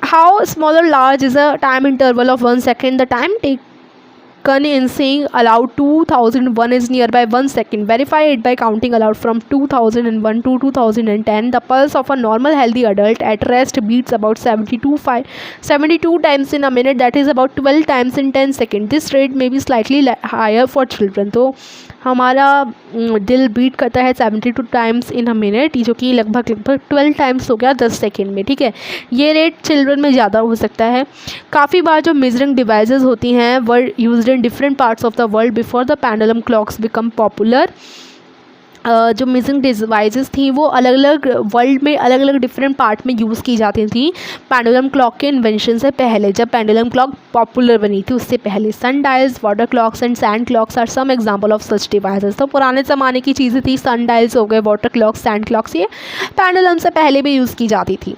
How small or large is a time interval of 1 second? The time taken in saying aloud 2001 is nearby 1 second. Verify it by counting aloud from 2001 to 2010. The pulse of a normal healthy adult at rest beats about 72 times in a minute. That is about 12 times in 10 seconds. This rate may be slightly higher for children. तो हमारा दिल beat करता है 72 times in a minute, जो कि लगभग 12 times हो गया 10 सेकेंड में, ठीक है। ये रेट चिल्ड्रन में ज़्यादा हो सकता है। काफ़ी बार जो मेजरिंग डिवाइसेस होती हैं were used in different parts of the world before the pendulum clocks become popular. जो मेजरिंग डिवाइसेस थी वो अलग अलग वर्ल्ड में अलग अलग डिफरेंट पार्ट में यूज़ की जाती थी पेंडुलम क्लॉक के इन्वेंशन से पहले, जब पेंडुलम क्लॉक पॉपुलर बनी थी उससे पहले। Sundials, water clocks and sand clocks are some example of such devices. तो पुराने ज़माने की चीज़ें थी, सन डायल्स हो गए, वाटर क्लॉक्स, सैंड क्लॉक्स, ये पेंडुलम से पहले भी यूज़ की जाती थी।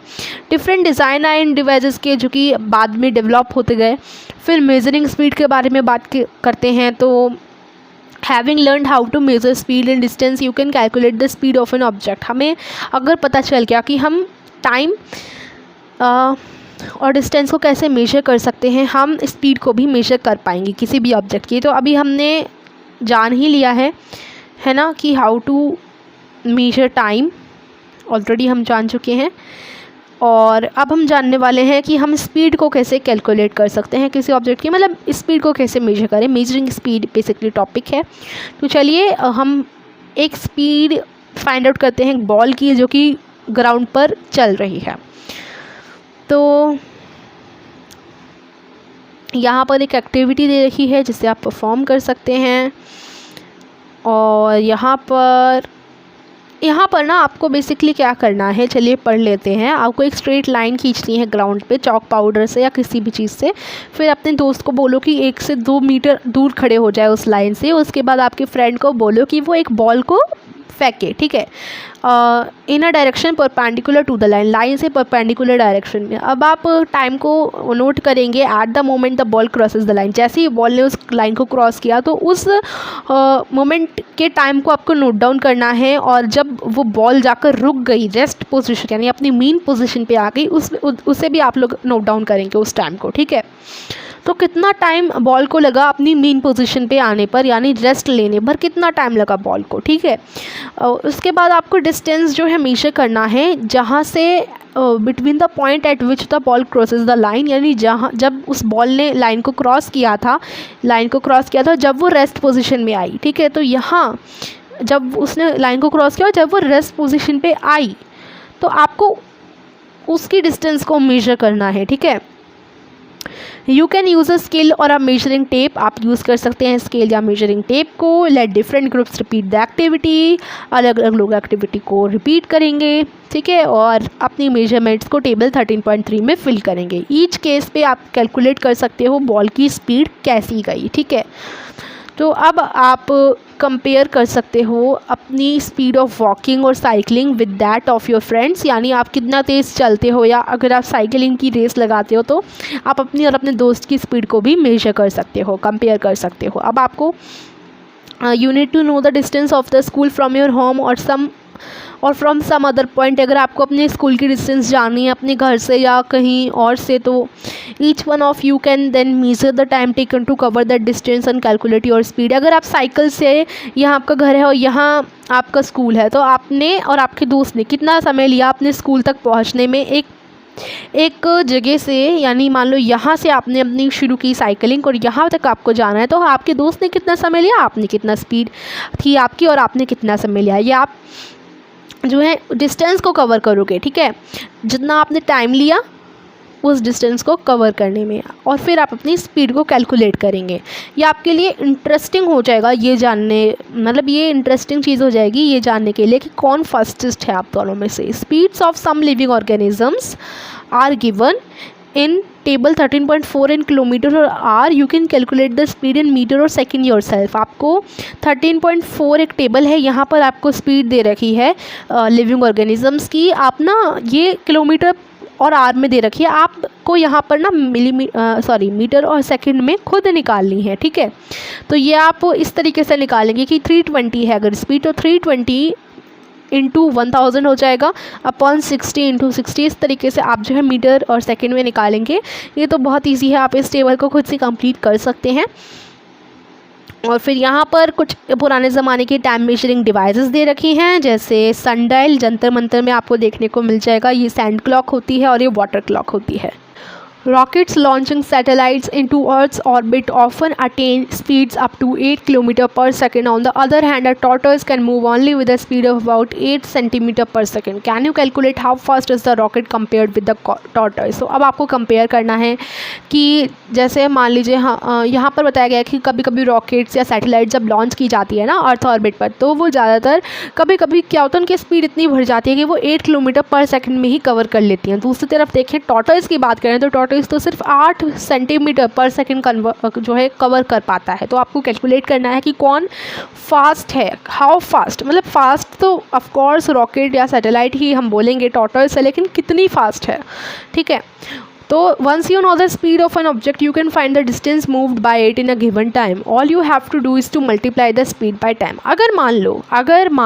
डिफरेंट डिज़ाइन आए इन डिवाइसेस के, जो कि बाद में डेवलप होते गए। फिर मेजरिंग स्पीड के बारे में बात करते हैं तो having learn how to measure speed and distance you can calculate the speed of an object. हमें अगर पता चल गया कि हम टाइम और डिस्टेंस को कैसे मेजर कर सकते हैं, हम स्पीड को भी मेजर कर पाएंगे किसी भी ऑब्जेक्ट की। तो अभी हमने जान ही लिया है ना, कि how to measure time already हम जान चुके हैं, और अब हम जानने वाले हैं कि हम स्पीड को कैसे कैलकुलेट कर सकते हैं किसी ऑब्जेक्ट की, मतलब स्पीड को कैसे मेजर करें। मेजरिंग स्पीड बेसिकली टॉपिक है। तो चलिए हम एक स्पीड फाइंड आउट करते हैं बॉल की, जो कि ग्राउंड पर चल रही है। तो यहाँ पर एक एक्टिविटी दे रखी है जिसे आप परफॉर्म कर सकते हैं, और यहाँ पर ना आपको बेसिकली क्या करना है, चलिए पढ़ लेते हैं। आपको एक स्ट्रेट लाइन खींचनी है ग्राउंड पे चॉक पाउडर से या किसी भी चीज़ से। फिर अपने दोस्त को बोलो कि 1 से 2 मीटर दूर खड़े हो जाए उस लाइन से। उसके बाद आपके फ्रेंड को बोलो कि वो एक बॉल को फेंके, ठीक है, in a direction perpendicular to the line से परपेंडिकुलर डायरेक्शन में। अब आप टाइम को नोट करेंगे at the moment the ball crosses the line. जैसे ही बॉल ने उस लाइन को क्रॉस किया तो उस मोमेंट के टाइम को आपको नोट डाउन करना है, और जब वो बॉल जाकर रुक गई रेस्ट पोजीशन यानी अपनी मेन पोजीशन पे आ गई, उसे भी आप लोग नोट डाउन करेंगे उस टाइम को, ठीक है। तो कितना टाइम बॉल को लगा अपनी मेन पोजीशन पे आने पर, यानी रेस्ट लेने पर कितना टाइम लगा बॉल को, ठीक है। उसके बाद आपको डिस्टेंस जो है मेजर करना है, जहाँ से between the point eight which the ball crosses the line, यानी जब उस बॉल ने लाइन को क्रॉस किया था जब वो रेस्ट पोजीशन में आई, ठीक है। तो यहाँ जब उसने लाइन को क्रॉस किया, जब वो रेस्ट पोजीशन पे आई, तो आपको उसकी डिस्टेंस को मेजर करना है, ठीक है। You can use a scale और अ मेजरिंग टेप। आप यूज़ कर सकते हैं स्केल या मेजरिंग टेप को। Let different groups repeat the activity. अलग अलग लोग एक्टिविटी को रिपीट करेंगे, ठीक है, और अपनी मेजरमेंट्स को टेबल 13.3 में फिल करेंगे। ईच केस पे आप कैलकुलेट कर सकते हो बॉल की स्पीड कैसी गई, ठीक है। तो अब आप कंपेयर कर सकते हो अपनी स्पीड ऑफ वॉकिंग और cycling with that of your friends, यानी आप कितना तेज़ चलते हो, या अगर आप साइकिलिंग की रेस लगाते हो तो आप अपनी और अपने दोस्त की स्पीड को भी मेजर कर सकते हो, कंपेयर कर सकते हो। अब आपको you need to know the distance of the school from your home और फ्रॉम सम अदर पॉइंट। अगर आपको अपने स्कूल की डिस्टेंस जाननी है अपने घर से या कहीं और से, तो each one of you can then measure the time taken to cover that distance and calculate your speed. अगर आप साइकिल से, यहाँ आपका घर है और यहाँ आपका स्कूल है, तो आपने और आपके दोस्त ने कितना समय लिया अपने स्कूल तक पहुँचने में एक जगह से, यानी मान लो यहाँ से आपने अपनी शुरू की साइकिलिंग और यहाँ तक आपको जाना है, तो आपके दोस्त ने कितना समय लिया, आपने कितना स्पीड थी आपकी और आपने कितना समय लिया, ये आप जो है डिस्टेंस को कवर करोगे, ठीक है। जितना आपने टाइम लिया उस डिस्टेंस को कवर करने में, और फिर आप अपनी स्पीड को कैलकुलेट करेंगे। ये आपके लिए इंटरेस्टिंग हो जाएगा ये जानने, मतलब ये इंटरेस्टिंग चीज़ हो जाएगी ये जानने के लिए कि कौन फास्टेस्ट है आप दोनों में से। Speeds of some living organisms are given in table 13.4 in kilometre और hour. You can calculate the speed in metre और सेकेंड योर सेल्फ। आपको 13.4 एक टेबल है, यहाँ पर आपको स्पीड दे रखी है लिविंग ऑर्गेनिजम्स की। आप ना ये किलोमीटर और आर में दे रखी है, आपको यहाँ पर ना मीटर और सेकंड में खुद निकालनी है, ठीक है। तो ये आप इस तरीके से निकालेंगे कि 320 है अगर स्पीड, तो 320 इंटू 1000 हो जाएगा अपॉन 60 इंटू 60। इस तरीके से आप जो है मीटर और सेकंड में निकालेंगे। ये तो बहुत ईजी है, आप इस टेबल को खुद से कंप्लीट कर सकते हैं। और फिर यहाँ पर कुछ पुराने ज़माने की टाइम मेजरिंग डिवाइसेस दे रखी हैं, जैसे सनडायल, जंतर मंतर में आपको देखने को मिल जाएगा। ये सैंड क्लॉक होती है और ये वाटर क्लॉक होती है। Rockets launching satellites into Earth's orbit often attain speeds up to 8 km per second. On the other hand, a tortoise can move only with a speed of about 8 cm per second. Can you calculate how fast is the rocket compared with the tortoise? तो अब आपको compare करना है कि जैसे मान लीजिए यहाँ पर बताया गया है कि कभी कभी रॉकेट्स या सैटेलाइट जब लॉन्च की जाती है ना अर्थ ऑर्बिट पर, तो वो ज़्यादातर कभी कभी क्या होता है उनकी स्पीड इतनी बढ़ जाती है कि वो 8 किलोमीटर पर सेकंड में ही कवर कर लेती हैं। दूसरी तरफ देखें टॉर्टोइस की बात करें तो टॉर्टोइस तो सिर्फ 8 सेंटीमीटर पर सेकंड जो है कवर कर पाता है। तो आपको कैलकुलेट करना है कि कौन फास्ट है, हाउ फास्ट, मतलब फास्ट तो ऑफकोर्स रॉकेट या सैटेलाइट ही हम बोलेंगे टॉर्टोइस है, लेकिन कितनी फास्ट है, ठीक है। तो once you know the speed of an object you can find the distance moved by it in a given time. All you have to do is to multiply the speed by time. अगर मान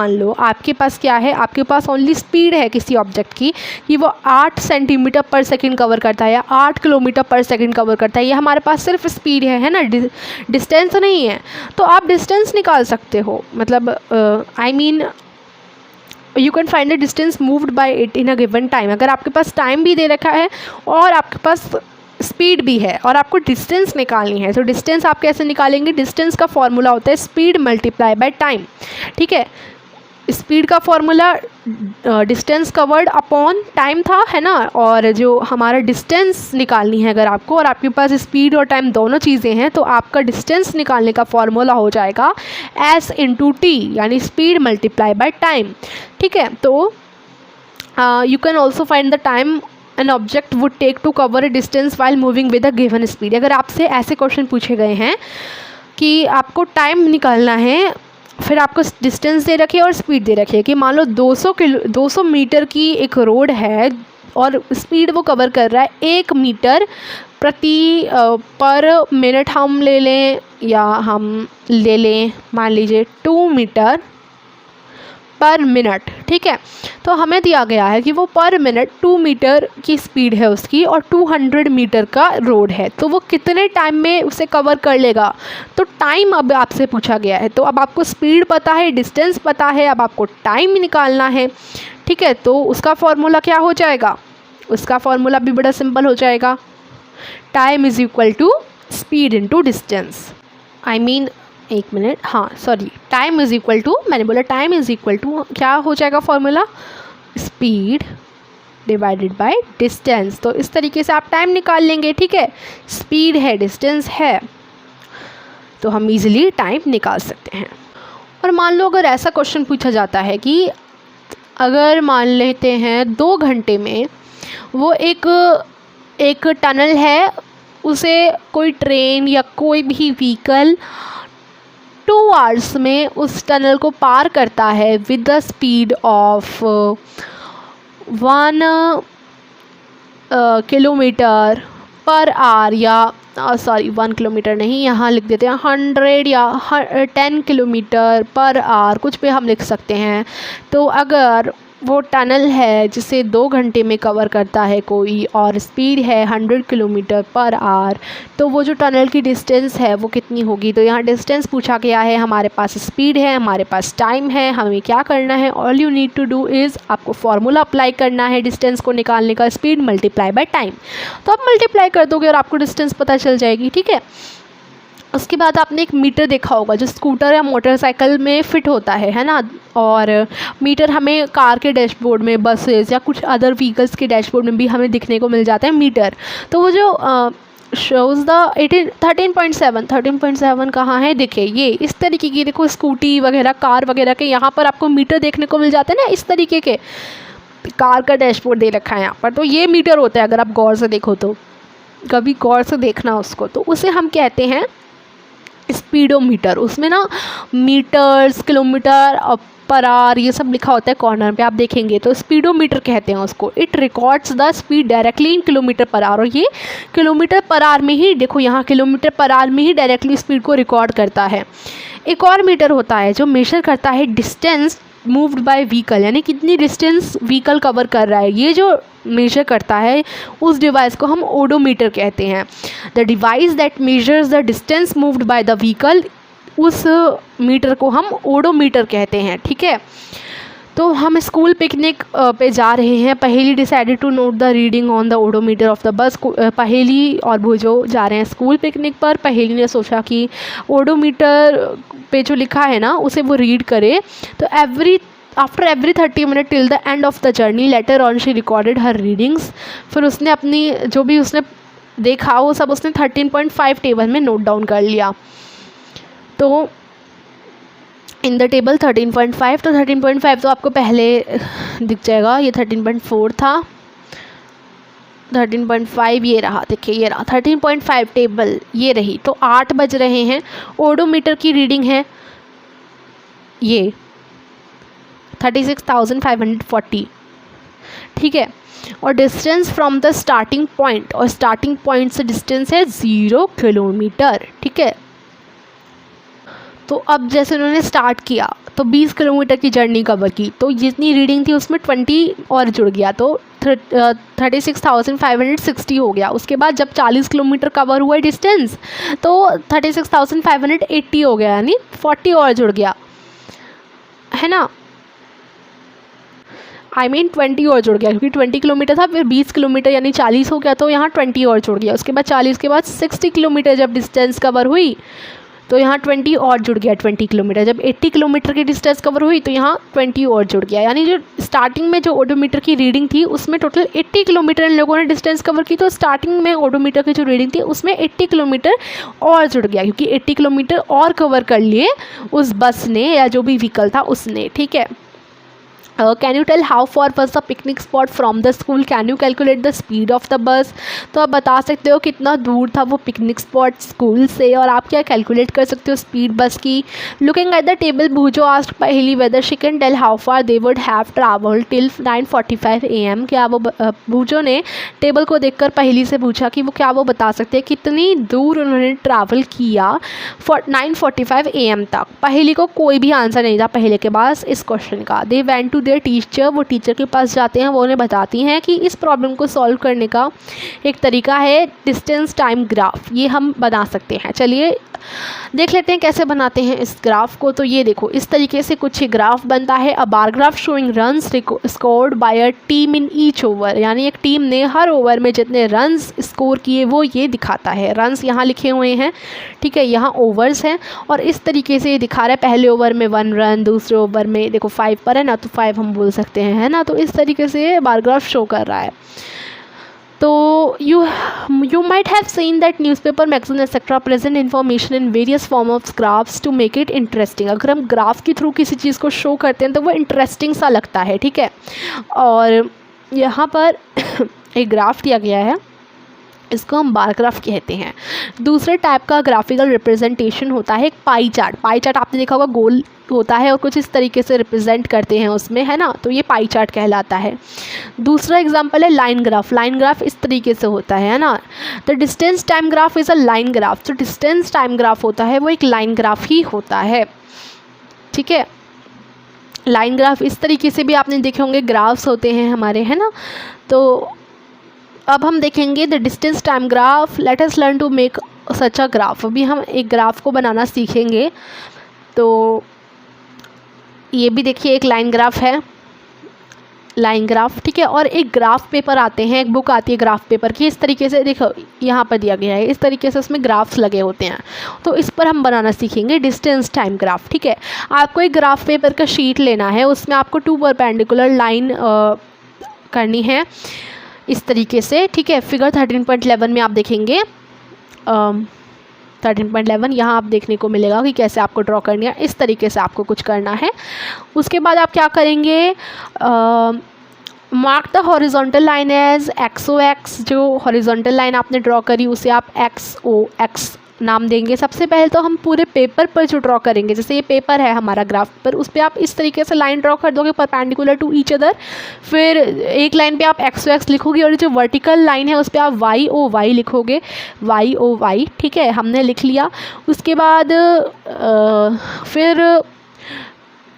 लो आपके पास क्या है, आपके पास only speed है किसी object की कि वो 8 सेंटीमीटर पर सेकंड कवर करता है या 8 किलोमीटर पर सेकंड कवर करता है, ये हमारे पास सिर्फ स्पीड है ना, डिस्टेंस नहीं है। तो आप डिस्टेंस निकाल सकते हो, मतलब I mean you can find the distance moved by it in a given time. अगर आपके पास टाइम भी दे रखा है और आपके पास स्पीड भी है और आपको डिस्टेंस निकालनी है, तो डिस्टेंस आप कैसे निकालेंगे? डिस्टेंस का फॉर्मूला होता है स्पीड मल्टीप्लाई बाय टाइम, ठीक है। स्पीड का formula distance covered upon time था, है ना, और जो हमारा डिस्टेंस निकालनी है अगर आपको, और आपके पास स्पीड और टाइम दोनों चीज़ें हैं, तो आपका डिस्टेंस निकालने का फॉर्मूला हो जाएगा s इंटू टी, यानी स्पीड मल्टीप्लाई बाय टाइम, ठीक है। तो you can also find the time an object would take to cover a distance while moving with a given speed. अगर आपसे ऐसे क्वेश्चन पूछे गए हैं कि आपको टाइम निकालना है, फिर आपको डिस्टेंस दे रखी है और स्पीड दे रखी है कि मान लो 200 मीटर की एक रोड है और स्पीड वो कवर कर रहा है 1 मीटर प्रति पर मिनट हम ले लें, या हम ले लें मान लीजिए 2 मीटर पर मिनट, ठीक है। तो हमें दिया गया है कि वो पर मिनट 2 मीटर की स्पीड है उसकी और 200 मीटर का रोड है, तो वो कितने टाइम में उसे कवर कर लेगा? तो टाइम अब आपसे पूछा गया है, तो अब आपको स्पीड पता है, डिस्टेंस पता है, अब आपको टाइम निकालना है, ठीक है। तो उसका फॉर्मूला क्या हो जाएगा? उसका फॉर्मूला भी बड़ा सिंपल हो जाएगा, time is equal to speed into distance, I mean एक मिनट, हाँ sorry, time is equal to, मैंने बोला टाइम इज़ इक्वल टू क्या हो जाएगा formula? Speed divided by distance. तो इस तरीके से आप टाइम निकाल लेंगे, ठीक है। स्पीड है, डिस्टेंस है, तो हम इजीली टाइम निकाल सकते हैं। और मान लो अगर ऐसा क्वेश्चन पूछा जाता है कि अगर मान लेते हैं 2 घंटे में वो एक टनल है, उसे कोई ट्रेन या कोई भी व्हीकल 2 आवर्स में उस टनल को पार करता है with the speed of 1 kilometre per hour, या सॉरी 1 किलोमीटर नहीं, यहाँ लिख देते हैं 100 या 10 किलोमीटर पर आवर, कुछ भी हम लिख सकते हैं। तो अगर वो टनल है जिसे 2 घंटे में कवर करता है कोई और स्पीड है 100 किलोमीटर पर आवर, तो वो जो टनल की डिस्टेंस है वो कितनी होगी? तो यहाँ डिस्टेंस पूछा गया है, हमारे पास स्पीड है, हमारे पास टाइम है, हमें क्या करना है? All you need to do is आपको फॉर्मूला अप्लाई करना है डिस्टेंस को निकालने का, स्पीड मल्टीप्लाई बाय टाइम। तो आप मल्टीप्लाई कर दोगे और आपको डिस्टेंस पता चल जाएगी, ठीक है। उसके बाद आपने एक मीटर देखा होगा जो स्कूटर या मोटरसाइकिल में फ़िट होता है ना, और मीटर हमें कार के डैशबोर्ड में, बसेस या कुछ अदर व्हीकल्स के डैशबोर्ड में भी हमें दिखने को मिल जाता है मीटर। तो वो जो शोज़ द 13.7 कहाँ है? देखिए ये इस तरीके की, देखो स्कूटी वगैरह, कार वगैरह के यहाँ पर आपको मीटर देखने को मिल जाते हैं ना, इस तरीके के कार का डैशबोर्ड दे रखा है यहाँ पर, तो ये मीटर होता है। अगर आप गौर से देखो तो, कभी गौर से देखना उसको, तो उसे हम कहते हैं स्पीडोमीटर। उसमें ना मीटर्स, किलोमीटर पर आवर ये सब लिखा होता है कॉर्नर पे, आप देखेंगे तो स्पीडोमीटर कहते हैं उसको। It records the speed directly in kilometre per hour, और ये किलोमीटर पर आवर में ही, देखो यहाँ किलोमीटर पर आवर में ही डायरेक्टली स्पीड को रिकॉर्ड करता है। एक और मीटर होता है जो मेजर करता है डिस्टेंस मूव्ड बाय व्हीकल, यानी कितनी डिस्टेंस व्हीकल कवर कर रहा है, ये जो मेजर करता है उस डिवाइस को हम ओडोमीटर कहते हैं। The device that measures the distance moved by the vehicle, उस मीटर को हम ओडोमीटर कहते हैं, ठीक है। तो हम स्कूल पिकनिक पे जा रहे हैं। Paheli decided to note the reading on the odometer of the bus. Paheli और भुजो जा रहे हैं स्कूल पिकनिक पर। पहेली ने सोचा कि ओडोमीटर पे जो लिखा है ना उसे वो रीड करे। तो after every 30 minute till the end of the journey later on she recorded her readings. फिर उसने अपनी जो भी उसने देखा वो सब उसने 13.5 टेबल में नोट डाउन कर लिया। तो इन द टेबल 13.5, तो 13.5 तो आपको पहले दिख जाएगा, ये 13.4 था, 13.5 ये रहा, देखिए ये रहा 13.5 टेबल ये रही। तो 8 बज रहे हैं, ओडोमीटर की रीडिंग है ये 36,540, ठीक है। और distance from the starting point, और स्टार्टिंग पॉइंट से डिस्टेंस है 0 किलोमीटर, ठीक है। तो अब जैसे उन्होंने स्टार्ट किया तो 20 किलोमीटर की जर्नी कवर की, तो जितनी रीडिंग थी उसमें 20 और जुड़ गया, तो 36,560 हो गया। उसके बाद जब 40 किलोमीटर कवर हुआ डिस्टेंस तो 36,580 हो गया, यानी 40 और जुड़ गया, है ना। I mean 20 और जुड़ गया, क्योंकि 20 किलोमीटर था, फिर 20 किलोमीटर यानी 40 हो गया, तो यहाँ 20 और जुड़ गया। उसके बाद 40 के बाद 60 किलोमीटर जब डिस्टेंस कवर हुई तो यहाँ 20 और जुड़ गया 20 किलोमीटर। जब 80 किलोमीटर की डिस्टेंस कवर हुई तो यहाँ 20 और जुड़ गया, यानी जो स्टार्टिंग में जो ओडोमीटर की रीडिंग थी उसमें टोटल 80 किलोमीटर इन लोगों ने डिस्टेंस कवर की। तो स्टार्टिंग में ओडोमीटर की जो रीडिंग थी उसमें 80 किलोमीटर और जुड़ गया, क्योंकि 80 किलोमीटर और कवर कर लिए उस बस ने या जो भी व्हीकल था उसने, ठीक है। Can you tell how far was the picnic spot from the school, can you calculate the speed of the bus. तो आप बता सकते हो कितना दूर था वो पिकनिक स्पॉट स्कूल से, और आप क्या कैलकुलेट कर सकते हो स्पीड बस की। Looking at the table Boojho asked Paheli whether she can tell how far they would have travel till 9:45 AM। क्या वो भूजो ने टेबल को देखकर पहेली से पूछा कि वो क्या वो बता सकते हैं कितनी दूर उन्होंने ट्रैवल किया 9:45 AM तक। पहेली को कोई भी आंसर नहीं था पहले के पास इस क्वेश्चन का। They went to their teacher, वो टीचर के पास जाते हैं, वो उन्हें बताती हैं कि इस प्रॉब्लम को सॉल्व करने का एक तरीका है डिस्टेंस टाइम ग्राफ, ये हम बना सकते हैं। चलिए देख लेते हैं कैसे बनाते हैं इस ग्राफ को। तो ये देखो इस तरीके से कुछ ग्राफ बनता है। A bar graph showing runs scored by a team in each over, यानी एक टीम ने हर ओवर में जितने रन्स स्कोर किए वो ये दिखाता है। रन्स यहाँ लिखे हुए हैं, ठीक है, यहाँ ओवर्स हैं, और इस तरीके से ये दिखा रहा है पहले ओवर में 1 रन, दूसरे ओवर में देखो 5 पर है ना, तो 5 हम बोल सकते हैं, है ना। तो इस तरीके से बार ग्राफ शो कर रहा है। तो you might have seen that newspaper, magazine etc. present information in various form of graphs to make it interesting। अगर हम ग्राफ के थ्रू किसी चीज़ को शो करते हैं तो वो इंटरेस्टिंग सा लगता है, ठीक है। और यहाँ पर एक ग्राफ दिया गया है, इसको हम बार ग्राफ कहते हैं। दूसरे टाइप का ग्राफिकल रिप्रेजेंटेशन होता है एक पाई चार्ट। पाई चार्ट आपने देखा होगा, गोल होता है और कुछ इस तरीके से रिप्रेजेंट करते हैं उसमें, है ना, तो ये पाई चार्ट कहलाता है। दूसरा एग्जांपल है लाइन ग्राफ। लाइन ग्राफ इस तरीके से होता है ना। The distance time graph is a line graph. जो डिस्टेंस टाइम ग्राफ होता है वो एक लाइन ग्राफ ही होता है, ठीक है। लाइन ग्राफ इस तरीके से भी आपने देखे होंगे ग्राफ्स होते हैं हमारे, है ना। तो अब हम देखेंगे the distance time graph. Let us learn to make such a graph. अभी हम एक ग्राफ को बनाना सीखेंगे। तो ये भी देखिए एक लाइन ग्राफ है, लाइन ग्राफ, ठीक है। और एक ग्राफ पेपर आते हैं, एक बुक आती है ग्राफ पेपर की, इस तरीके से देखो यहाँ पर दिया गया है, इस तरीके से उसमें ग्राफ्स लगे होते हैं। तो इस पर हम बनाना सीखेंगे डिस्टेंस टाइम ग्राफ, ठीक है। आपको एक ग्राफ पेपर का शीट लेना है, उसमें आपको 2 परपेंडिकुलर लाइन करनी है इस तरीके से, ठीक है। फिगर 13.11 में आप देखेंगे 13.11 यहाँ आप देखने को मिलेगा कि कैसे आपको ड्रॉ करनी है। इस तरीके से आपको कुछ करना है। उसके बाद आप क्या करेंगे, mark the horizontal line as XOX। जो हॉरिजॉन्टल लाइन आपने ड्रॉ करी उसे आप XOX नाम देंगे। सबसे पहले तो हम पूरे पेपर पर जो ड्रॉ करेंगे, जैसे ये पेपर है हमारा ग्राफ पर, उस पर आप इस तरीके से लाइन ड्रॉ कर दोगे परपेंडिकुलर टू ईच अदर। फिर एक लाइन पे आप XOX लिखोगे और जो वर्टिकल लाइन है उस पर आप YOY लिखोगे, YOY, ठीक है, हमने लिख लिया। उसके बाद फिर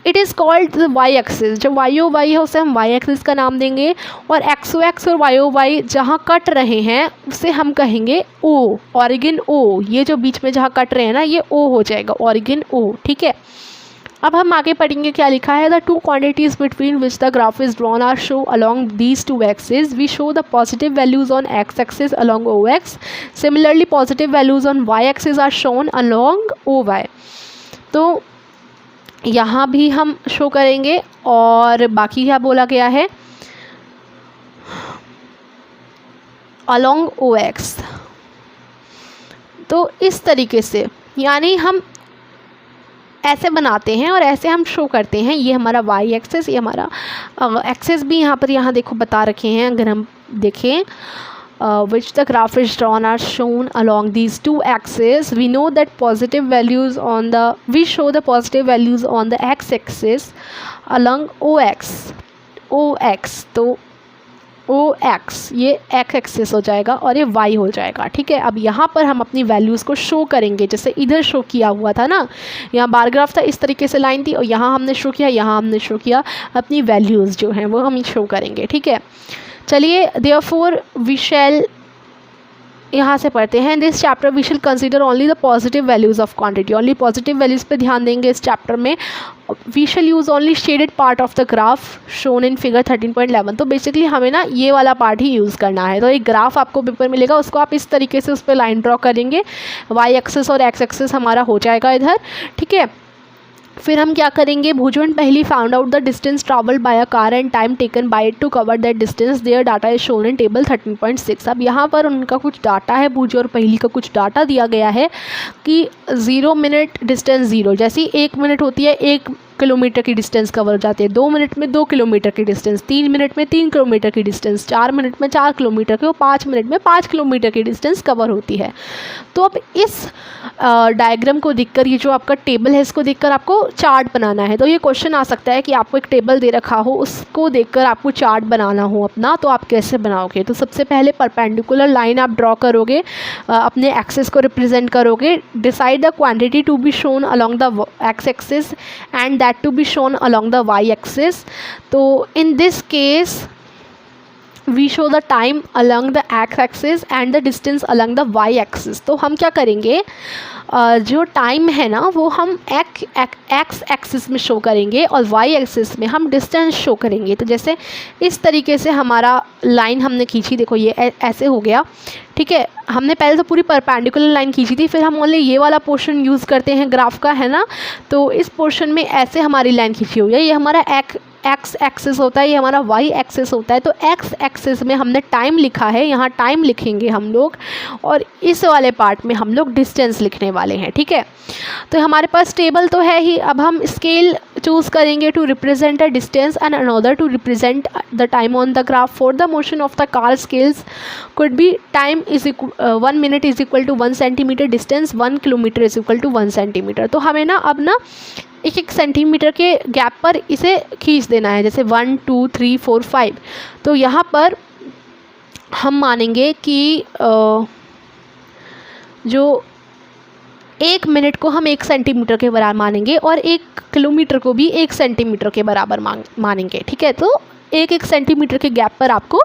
it is called the Y axis. जो YOY है उसे हम वाई एक्सिस का नाम देंगे, और XOX और YOY जहाँ कट रहे हैं उसे हम कहेंगे O, ऑरिजिन O। ये जो बीच में जहाँ कट रहे हैं ना ये O हो जाएगा, ऑरिजिन O, ठीक है। अब हम आगे पढ़ेंगे क्या लिखा है। The two quantities between which the graph is drawn are show along these two axis. We show the positive values on X axis along O X. Similarly positive values on Y axis are shown along O Y. तो यहाँ भी हम show करेंगे। और बाकी क्या बोला गया है, अलॉन्ग ओ एक्स। तो इस तरीके से यानी हम ऐसे बनाते हैं और ऐसे हम शो करते हैं। ये हमारा वाई एक्सेस, ये हमारा एक्सेस भी यहाँ देखो बता रखे हैं। अगर हम देखें which the graph is drawn are shown along these two axes. We know that positive values on the, we show the positive values on the x axis along ox। तो OX ये x एक्सिस हो जाएगा और ये y हो जाएगा, ठीक है। अब यहाँ पर हम अपनी वैल्यूज़ को शो करेंगे, जैसे इधर शो किया हुआ था ना, यहाँ बार ग्राफ था, इस तरीके से लाइन थी, और यहाँ हमने शो किया, यहाँ हमने शो किया। अपनी वैल्यूज़ जो हैं वो हम शो करेंगे, ठीक है। चलिए, देयरफॉर वी शैल, यहाँ से पढ़ते हैं। This chapter we shall consider only the positive values of quantity. Only positive values पे ध्यान देंगे इस चैप्टर में। We shall use only shaded part of the graph shown in figure 13.11। तो बेसिकली हमें ना ये वाला पार्ट ही यूज़ करना है। तो एक ग्राफ आपको पेपर मिलेगा, उसको आप इस तरीके से उस पर लाइन ड्रॉ करेंगे। वाई एक्सेस और एक्स एक्सेस हमारा हो जाएगा इधर, ठीक है। फिर हम क्या करेंगे, Bhuju and Paheli found out the distance travelled by a car and time taken by it to cover that distance. Their data is shown in table 13.6। अब यहाँ पर उनका कुछ डाटा है, भुजु और पहली का कुछ डाटा दिया गया है कि 0 मिनट डिस्टेंस 0, जैसी 1 मिनट होती है 1 किलोमीटर की डिस्टेंस कवर हो जाती है, 2 मिनट में 2 किलोमीटर की डिस्टेंस, 3 मिनट में 3 किलोमीटर की डिस्टेंस, 4 मिनट में 4 किलोमीटर की, और 5 मिनट में 5 किलोमीटर की डिस्टेंस कवर होती है। तो अब इस डायग्राम को देखकर, ये जो आपका टेबल है, इसको देखकर आपको चार्ट बनाना है। तो ये क्वेश्चन आ सकता है कि आपको एक टेबल दे रखा हो, उसको देखकर आपको चार्ट बनाना हो अपना, तो आप कैसे बनाओगे। तो सबसे पहले परपेंडिकुलर लाइन आप ड्रॉ करोगे, अपने एक्सेस को रिप्रेजेंट करोगे। Decide the quantity to be shown along the x axis and that to be shown along the y axis. तो in this case we show the time along the x axis and the distance along the y axis. तो हम क्या करेंगे, जो time है ना वो हम एक्स एक्सिस में शो करेंगे और वाई एक्सिस में हम डिस्टेंस शो करेंगे। तो जैसे इस तरीके से हमारा लाइन हमने खींची, देखो ये ऐसे हो गया, ठीक है। हमने पहले तो पूरी परपेंडिकुलर लाइन खींची थी, फिर हम ओनली ये वाला पोर्शन यूज़ करते हैं ग्राफ का, है ना। तो इस पोर्शन में ऐसे हमारी लाइन खींची हुई है, ये हमारा एक्स एक्सिस होता है, ये हमारा वाई एक्सिस होता है। तो एक्स एक्सिस में हमने टाइम लिखा है, यहाँ टाइम लिखेंगे हम लोग, और इस वाले पार्ट में हम लोग डिस्टेंस लिखने वाले हैं, ठीक है। तो हमारे पास टेबल तो है ही, अब हम स्केल चूज़ करेंगे to represent a distance and another to represent the time on the graph. For the motion of the car scales could be time is 1 minute is equal to 1 centimetre, distance 1 kilometre is equal to 1 centimetre. तो हमें ना अब ना 1 centimetre के gap पर इसे खींच देना है, जैसे 1 2 3 4 5। तो यहाँ पर हम मानेंगे कि जो 1 मिनट को हम 1 सेंटीमीटर के बराबर मानेंगे और 1 किलोमीटर को भी 1 सेंटीमीटर के बराबर मानेंगे, ठीक है। तो 1 सेंटीमीटर के गैप पर आपको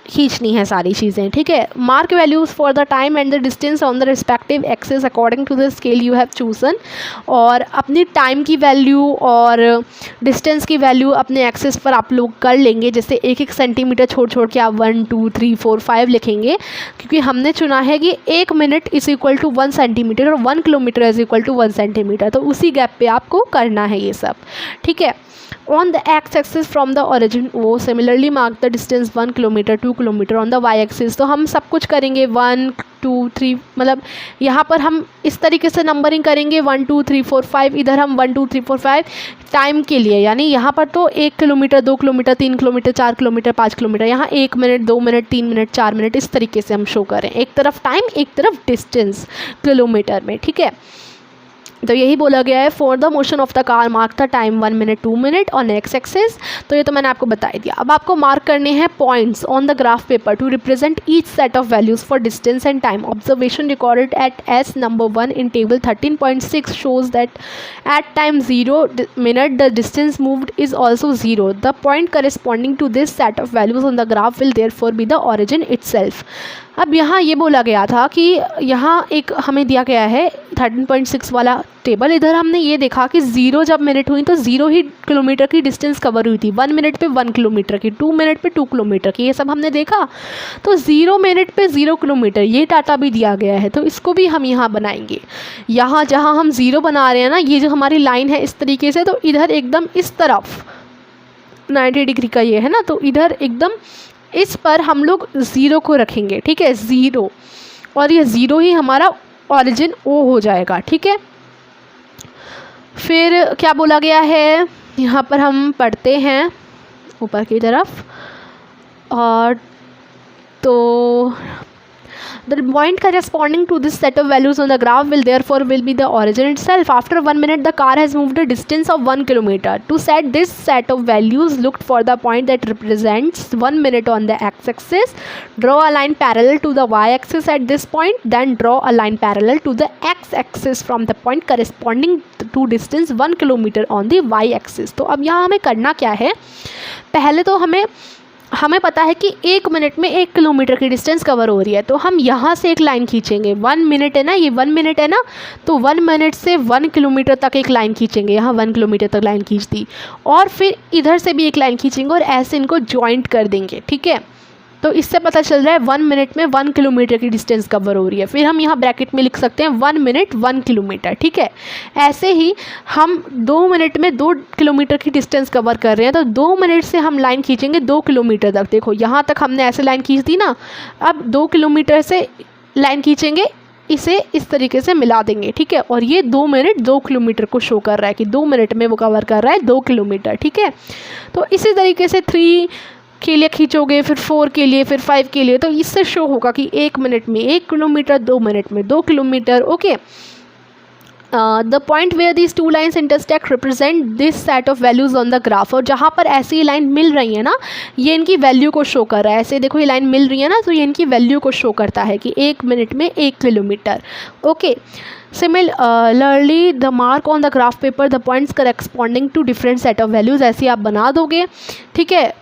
खींचनी है सारी चीज़ें, ठीक है। Mark values for the time and the distance on the respective axes according to the scale you have chosen. और अपनी टाइम की वैल्यू और डिस्टेंस की वैल्यू अपने एक्सेस पर आप लोग कर लेंगे, जैसे 1 सेंटीमीटर छोड़ के आप 1 2 3 4 5 लिखेंगे, क्योंकि हमने चुना है कि 1 minute is equal to 1 centimetre और 1 kilometre is equal to 1 centimetre. तो उसी गैप पे आपको करना है ये सब, ठीक है। On the x-axis from the origin O, similarly mark the distance 1 kilometer 2 kilometer on the y-axis। तो हम सब कुछ करेंगे 1 2 3, मतलब यहाँ पर हम इस तरीके से नंबरिंग करेंगे 1 2 3 4 5, इधर हम 1 2 3 4 5 टाइम के लिए, यानी यहाँ पर तो 1 kilometre 2 kilometre 3 kilometre 4 kilometre 5 kilometre, यहाँ 1 मिनट 2 मिनट 3 मिनट 4 मिनट, इस तरीके से हम शो करें, एक तरफ टाइम एक तरफ डिस्टेंस किलोमीटर में, ठीक है। तो यही बोला गया है, for the motion of the car mark the time 1 minute 2 minute on X axis. तो ये तो मैंने आपको बता दिया। अब आपको मार्क करने हैं points on the graph paper two represent each set of values for distance and time. Observation recorded at S number 1 in table 13.6 shows that at time 0 minute the distance moved is also 0. The point corresponding to this set of values on the graph will therefore be the origin itself. अब यहाँ ये बोला गया था कि यहाँ एक हमें दिया गया है 13.6 वाला टेबल, इधर हमने ये देखा कि 0 जब मिनट हुई तो 0 ही किलोमीटर की डिस्टेंस कवर हुई थी, 1 मिनट पे 1 किलोमीटर की, 2 मिनट पे 2 किलोमीटर की, ये सब हमने देखा। तो 0 मिनट पे 0 किलोमीटर ये डाटा भी दिया गया है, तो इसको भी हम यहाँ बनाएंगे। यहाँ जहाँ हम 0 बना रहे हैं ना, ये जो हमारी लाइन है इस तरीके से, तो इधर एकदम इस तरफ 90 डिग्री का ये है ना, तो इधर एकदम इस पर हम लोग 0 को रखेंगे, ठीक है, 0, और ये 0 ही हमारा ऑरिजिन ओ हो जाएगा, ठीक है। फिर क्या बोला गया है यहाँ पर, हम पढ़ते हैं ऊपर की तरफ, और तो the point corresponding to this set of values on the graph will therefore be the origin itself. After 1 minute the car has moved a distance of 1 kilometer. To set this set of values, look for the point that represents 1 minute on the x-axis. Draw a line parallel to the y-axis at this point. Then draw a line parallel to the x-axis from the point corresponding to distance 1 kilometer on the y-axis. तो अब यहाँ हमें करना क्या है, पहले तो हमें पता है कि 1 मिनट में 1 किलोमीटर की डिस्टेंस कवर हो रही है, तो हम यहाँ से एक लाइन खींचेंगे। 1 मिनट है ना, ये 1 मिनट है ना, तो 1 मिनट से 1 किलोमीटर तक एक लाइन खींचेंगे, यहाँ 1 किलोमीटर तक लाइन खींच दी, और फिर इधर से भी एक लाइन खींचेंगे और ऐसे इनको जॉइंट कर देंगे, ठीक है। तो इससे पता चल रहा है 1 मिनट में 1 किलोमीटर की डिस्टेंस कवर हो रही है। फिर हम यहाँ ब्रैकेट में लिख सकते हैं 1 मिनट 1 किलोमीटर, ठीक है। ऐसे ही हम 2 मिनट में 2 किलोमीटर की डिस्टेंस कवर कर रहे हैं, तो 2 मिनट से हम लाइन खींचेंगे 2 किलोमीटर तक। देखो यहाँ तक हमने ऐसे लाइन खींच दी ना, अब 2 किलोमीटर से लाइन खींचेंगे, इसे इस तरीके से मिला देंगे, ठीक है। और ये 2 मिनट 2 किलोमीटर को शो कर रहा है कि 2 मिनट में वो कवर कर रहा है 2 किलोमीटर, ठीक है। तो इसी तरीके से 3 के लिए खींचोगे, फिर 4 के लिए, फिर 5 के लिए, तो इससे शो होगा कि 1 मिनट में 1 किलोमीटर, 2 मिनट में 2 kilometre, okay. The point where these two lines intersect represent this set of values on the graph. और जहाँ पर ऐसी लाइन मिल रही है ना, ये इनकी वैल्यू को शो कर रहा है। ऐसे देखो ये लाइन मिल रही है ना, तो ये इनकी वैल्यू को शो करता है कि 1 मिनट में 1 kilometre, okay. Similarly, the mark on the graph paper, the points corresponding to different set of values, ऐसे आप बना दोगे, ठीक है।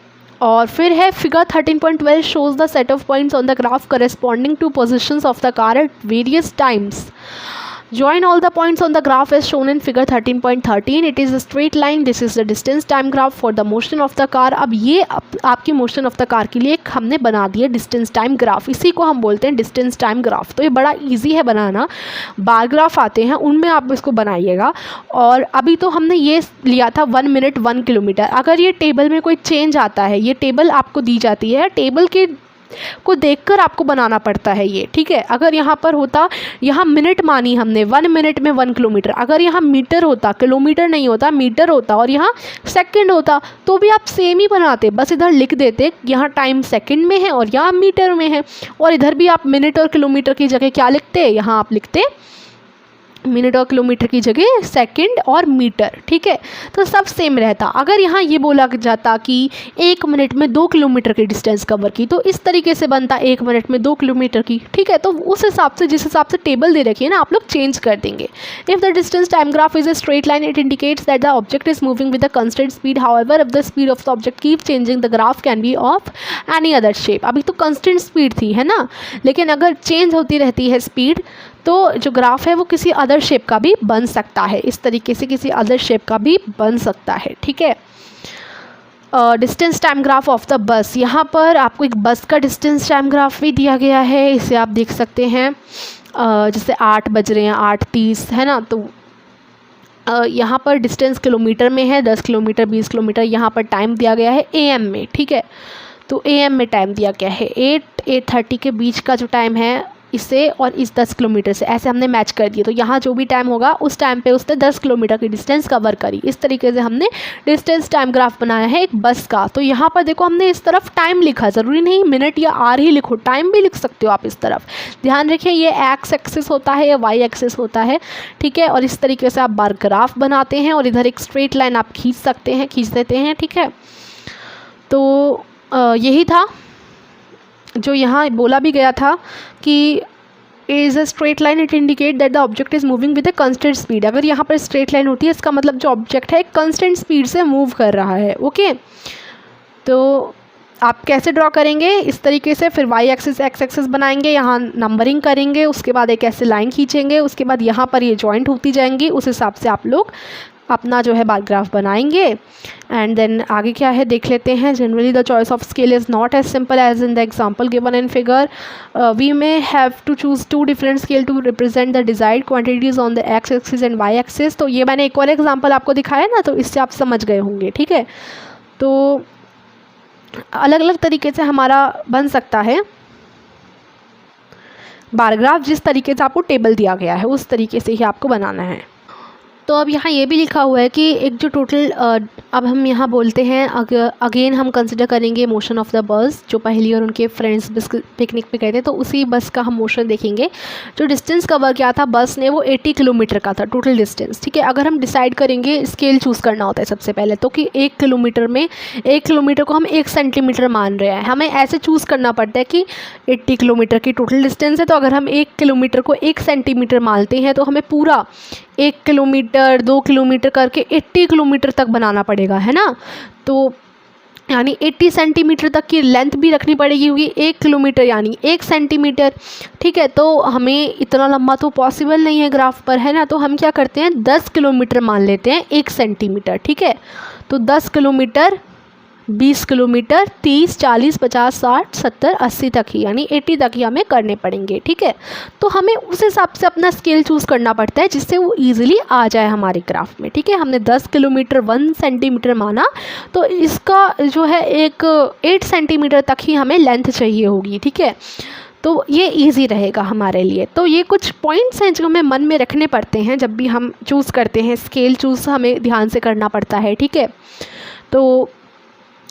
और फिर है figure 13.12 shows the set of points on the graph corresponding to positions of the car at various times. Join all the points on the graph as shown in figure 13.13. It is a straight line. This is the distance time graph for the motion of the car. अब ये आपकी motion of the car के लिए हमने बना दिया distance time graph, इसी को हम बोलते हैं डिस्टेंस टाइम ग्राफ। तो ये बड़ा इजी है बनाना, बार ग्राफ आते हैं उनमें आप इसको बनाइएगा। और अभी तो हमने ये लिया था 1 मिनट 1 किलोमीटर। अगर ये टेबल में कोई चेंज आता है, ये टेबल आपको दी जाती है, टेबल के को देखकर आपको बनाना पड़ता है ये, ठीक है। अगर यहाँ पर होता, यहाँ मिनट मानी हमने 1 मिनट में 1 किलोमीटर, अगर यहाँ मीटर होता, किलोमीटर नहीं होता मीटर होता, और यहाँ सेकंड होता, तो भी आप सेम ही बनाते, बस इधर लिख देते यहाँ टाइम सेकंड में है और यहाँ मीटर में है। और इधर भी आप मिनट और किलोमीटर की जगह क्या लिखते, यहाँ आप लिखते मिनट और किलोमीटर की जगह सेकंड और मीटर, ठीक है। तो सब सेम रहता। अगर यहाँ ये बोला जाता कि 1 मिनट में 2 किलोमीटर की डिस्टेंस कवर की, तो इस तरीके से बनता 1 मिनट में 2 किलोमीटर की, ठीक है। तो उस हिसाब से, जिस हिसाब से टेबल दे रखी है ना, आप लोग चेंज कर देंगे। If the distance time graph is a straight line, it indicates that the object is moving with a constant speed. However if the speed of the object keep changing, the graph can be of any other shape. अभी तो constant speed थी, है ना, लेकिन अगर change होती रहती है स्पीड, तो जो ग्राफ है वो किसी अदर शेप का भी बन सकता है, इस तरीके से किसी अदर शेप का भी बन सकता है, ठीक है। Distance time graph of the बस, यहाँ पर आपको एक बस का डिस्टेंस टाइम ग्राफ भी दिया गया है, इसे आप देख सकते हैं। जैसे 8 बज रहे हैं, 8:30 है ना, तो यहाँ पर डिस्टेंस किलोमीटर में है, 10 किलोमीटर 20 किलोमीटर, यहाँ पर टाइम दिया गया है AM में, ठीक है। तो AM में टाइम दिया गया है 8-8:30 के बीच का जो टाइम है, इसे और इस 10 किलोमीटर से ऐसे हमने मैच कर दिए। तो यहाँ जो भी टाइम होगा उस टाइम पे उसने 10 किलोमीटर की डिस्टेंस कवर करी। इस तरीके से हमने डिस्टेंस टाइम ग्राफ बनाया है एक बस का। तो यहाँ पर देखो हमने इस तरफ टाइम लिखा, ज़रूरी नहीं मिनट या आर ही लिखो, टाइम भी लिख सकते हो आप इस तरफ। ध्यान रखिए ये एक्स एक्सिस होता है या वाई एक्सिस होता है, ठीक है। और इस तरीके से आप बार ग्राफ बनाते हैं और इधर एक स्ट्रेट लाइन आप खींच सकते हैं, खींच देते हैं, ठीक है। तो यही था जो यहाँ बोला भी गया था कि is a straight line, it indicate that the object is moving with a constant speed. अगर यहाँ पर स्ट्रेट लाइन होती है, इसका मतलब जो ऑब्जेक्ट है कंस्टेंट स्पीड से मूव कर रहा है, ओके। तो आप कैसे ड्रॉ करेंगे, इस तरीके से, फिर वाई एक्सिस एक्स एक्सिस बनाएंगे, यहाँ नंबरिंग करेंगे, उसके बाद एक ऐसे लाइन खींचेंगे, उसके बाद यहाँ पर ये जॉइंट होती जाएंगी, उस हिसाब से आप लोग अपना जो है बार ग्राफ बनाएंगे। एंड देन आगे क्या है देख लेते हैं। Generally the choice of scale is not as simple as in the example given in figure. We may have to choose 2 different scale to represent the desired quantities on the x axis and y axis. तो ये मैंने एक और example आपको दिखाया ना, तो इससे आप समझ गए होंगे, ठीक है। तो अलग अलग तरीके से हमारा बन सकता है बार ग्राफ, जिस तरीके से आपको टेबल दिया गया है उस तरीके से ही आपको बनाना है। तो अब यहाँ ये भी लिखा हुआ है कि एक जो टोटल अब हम यहाँ बोलते हैं अगेन हम कंसिडर करेंगे मोशन ऑफ द बस, जो पहली और उनके फ्रेंड्स बस पिकनिक पे गए थे, तो उसी बस का हम मोशन देखेंगे। जो डिस्टेंस कवर किया था बस ने वो 80 किलोमीटर का था टोटल डिस्टेंस, ठीक है। अगर हम डिसाइड करेंगे, स्केल चूज़ करना होता है सबसे पहले तो, कि 1 किलोमीटर में 1 किलोमीटर को हम 1 सेंटीमीटर मान रहे हैं, हमें ऐसे चूज़ करना पड़ता है कि 80 किलोमीटर की टोटल डिस्टेंस है, तो अगर हम 1 किलोमीटर को 1 सेंटीमीटर मानते हैं तो हमें पूरा 1 किलोमीटर 2 किलोमीटर करके 80 किलोमीटर तक बनाना पड़ेगा, है ना। तो यानी 80 सेंटीमीटर तक की लेंथ भी रखनी पड़ेगी, क्योंकि 1 किलोमीटर यानी 1 सेंटीमीटर, ठीक है। तो हमें इतना लंबा तो पॉसिबल नहीं है ग्राफ पर, है ना। तो हम क्या करते हैं 10 किलोमीटर मान लेते हैं 1 सेंटीमीटर, ठीक है। तो 10 किलोमीटर 20 किलोमीटर 30 40 50 60 70 80 तक ही, यानी 80 तक ही हमें करने पड़ेंगे, ठीक है। तो हमें उस हिसाब से अपना स्केल चूज़ करना पड़ता है जिससे वो ईजिली आ जाए हमारे ग्राफ में, ठीक है। हमने 10 किलोमीटर 1 सेंटीमीटर माना, तो इसका जो है एक 8 सेंटीमीटर तक ही हमें लेंथ चाहिए होगी, ठीक है। तो ये इजी रहेगा हमारे लिए। तो ये कुछ पॉइंट्स हैं जो हमें मन में रखने पड़ते हैं जब भी हम चूज़ करते हैं, स्केल चूज़ हमें ध्यान से करना पड़ता है, ठीक है। तो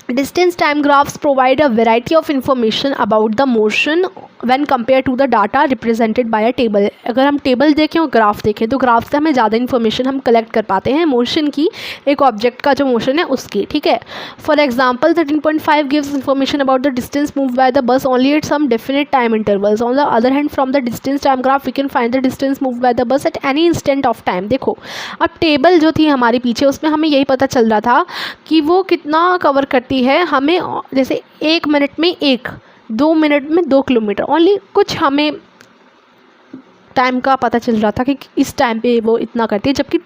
distance time graphs provide a variety of information about the motion when compared to the data represented by a table। अगर हम टेबल देखें और ग्राफ देखें तो ग्राफ से हमें ज़्यादा इन्फॉर्मेशन हम कलेक्ट कर पाते हैं मोशन की, एक ऑब्जेक्ट का जो मोशन है उसकी, ठीक है। For example 13.5 gives information about the distance move by the bus only at some definite time intervals. On the other hand from the distance time graph we can find the distance move by the bus at any instant of time. देखो अब table जो थी हमारे पीछे उसमें हमें यही पता चल रहा था कि वो कितना कवर करती है, हमें जैसे 1 मिनट में 1, 2 मिनट में 2 किलोमीटर, ओनली कुछ हमें टाइम का पता चल रहा था कि इस टाइम पे वो इतना करती है, जबकि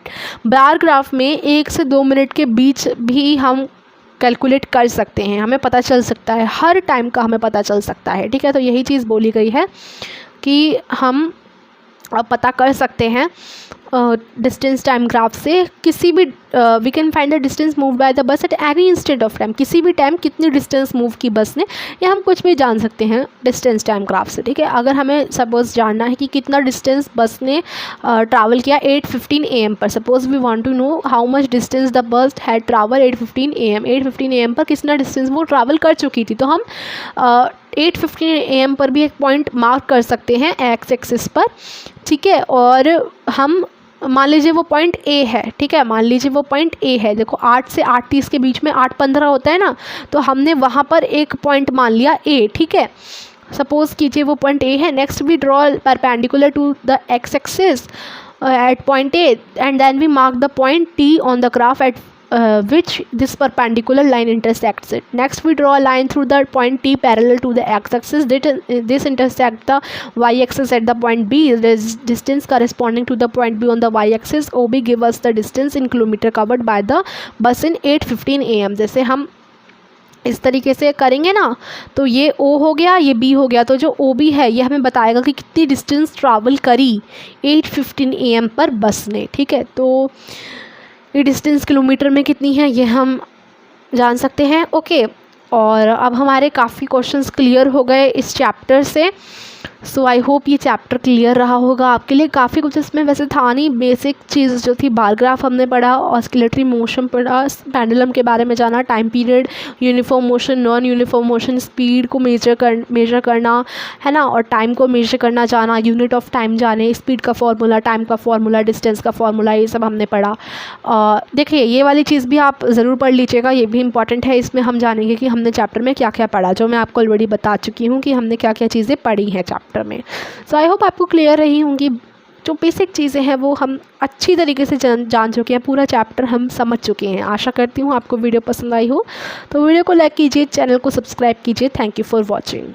बार ग्राफ में 1 से 2 मिनट के बीच भी हम कैलकुलेट कर सकते हैं, हमें पता चल सकता है, हर टाइम का हमें पता चल सकता है, ठीक है। तो यही चीज़ बोली गई है कि हम पता कर सकते हैं डिस्टेंस टाइम ग्राफ से किसी भी we can find the distance move by the bus at any instant of time, किसी भी टाइम कितनी डिस्टेंस मूव की बस ने, या हम कुछ भी जान सकते हैं डिस्टेंस टाइम ग्राफ से, ठीक है। अगर हमें सपोज जानना है कि कितना डिस्टेंस बस ने ट्रैवल किया 8:15 AM पर, suppose we want to know how much distance the bus had travel 8:15 AM, 8:15 AM पर कितना डिस्टेंस वो ट्रैवल कर चुकी थी, तो हम 8:15 AM पर भी एक पॉइंट मार्क कर सकते हैं एक्स एक्सिस पर, ठीक है। और हम मान लीजिए वो पॉइंट ए है, ठीक है, मान लीजिए वो पॉइंट ए है। देखो 8 से 8:30 के बीच में 8:15 होता है ना, तो हमने वहाँ पर एक पॉइंट मान लिया ए, ठीक है। सपोज कीजिए वो पॉइंट ए है। Next we draw perpendicular to the x axis at point A, and then we mark the point T on the graph at which this perpendicular line intersects it. Next we draw a line through the point T parallel to the x-axis. This intersect the y-axis at the point B. The distance corresponding to the point B on the y-axis OB give us the distance in kilometer covered by the bus in 8:15 AM। जैसे हम इस तरीके से करेंगे ना, तो ये O हो गया, ये B हो गया, तो जो OB है ये हमें बताएगा कि कितनी डिस्टेंस ट्रैवल करी 8:15 AM पर बस ने, ठीक है। तो ये डिस्टेंस किलोमीटर में कितनी है ये हम जान सकते हैं, ओके। और अब हमारे काफ़ी क्वेश्चंस क्लियर हो गए इस चैप्टर से। सो आई होप ये चैप्टर क्लियर रहा होगा आपके लिए। काफ़ी कुछ इसमें वैसे था नहीं, बेसिक चीज़ जो थी बार ग्राफ हमने पढ़ा, ऑस्किलेटरी मोशन पढ़ा, पेंडुलम के बारे में जाना, time period, uniform motion, non uniform motion, speed को मेजर करना, है ना, और टाइम को मेजर करना जाना, यूनिट ऑफ टाइम जाने, स्पीड का फार्मूला, टाइम का फार्मूला, डिस्टेंस का फार्मूला, ये सब हमने पढ़ा। देखिए ये वाली चीज़ भी आप ज़रूर पढ़ लीजिएगा, ये भी इंपॉर्टेंट है। इसमें हम जानेंगे कि हमने चैप्टर में क्या क्या पढ़ा, जो मैं आपको ऑलरेडी बता चुकी हूँ कि हमने क्या क्या चीज़ें पढ़ी हैं चैप्टर में। सो आई होप आपको क्लियर रही होंगी जो बेसिक चीज़ें हैं वो हम अच्छी तरीके से जान चुके हैं, पूरा चैप्टर हम समझ चुके हैं। आशा करती हूँ आपको वीडियो पसंद आई हो, तो वीडियो को लाइक कीजिए, चैनल को सब्सक्राइब कीजिए। Thank you for watching.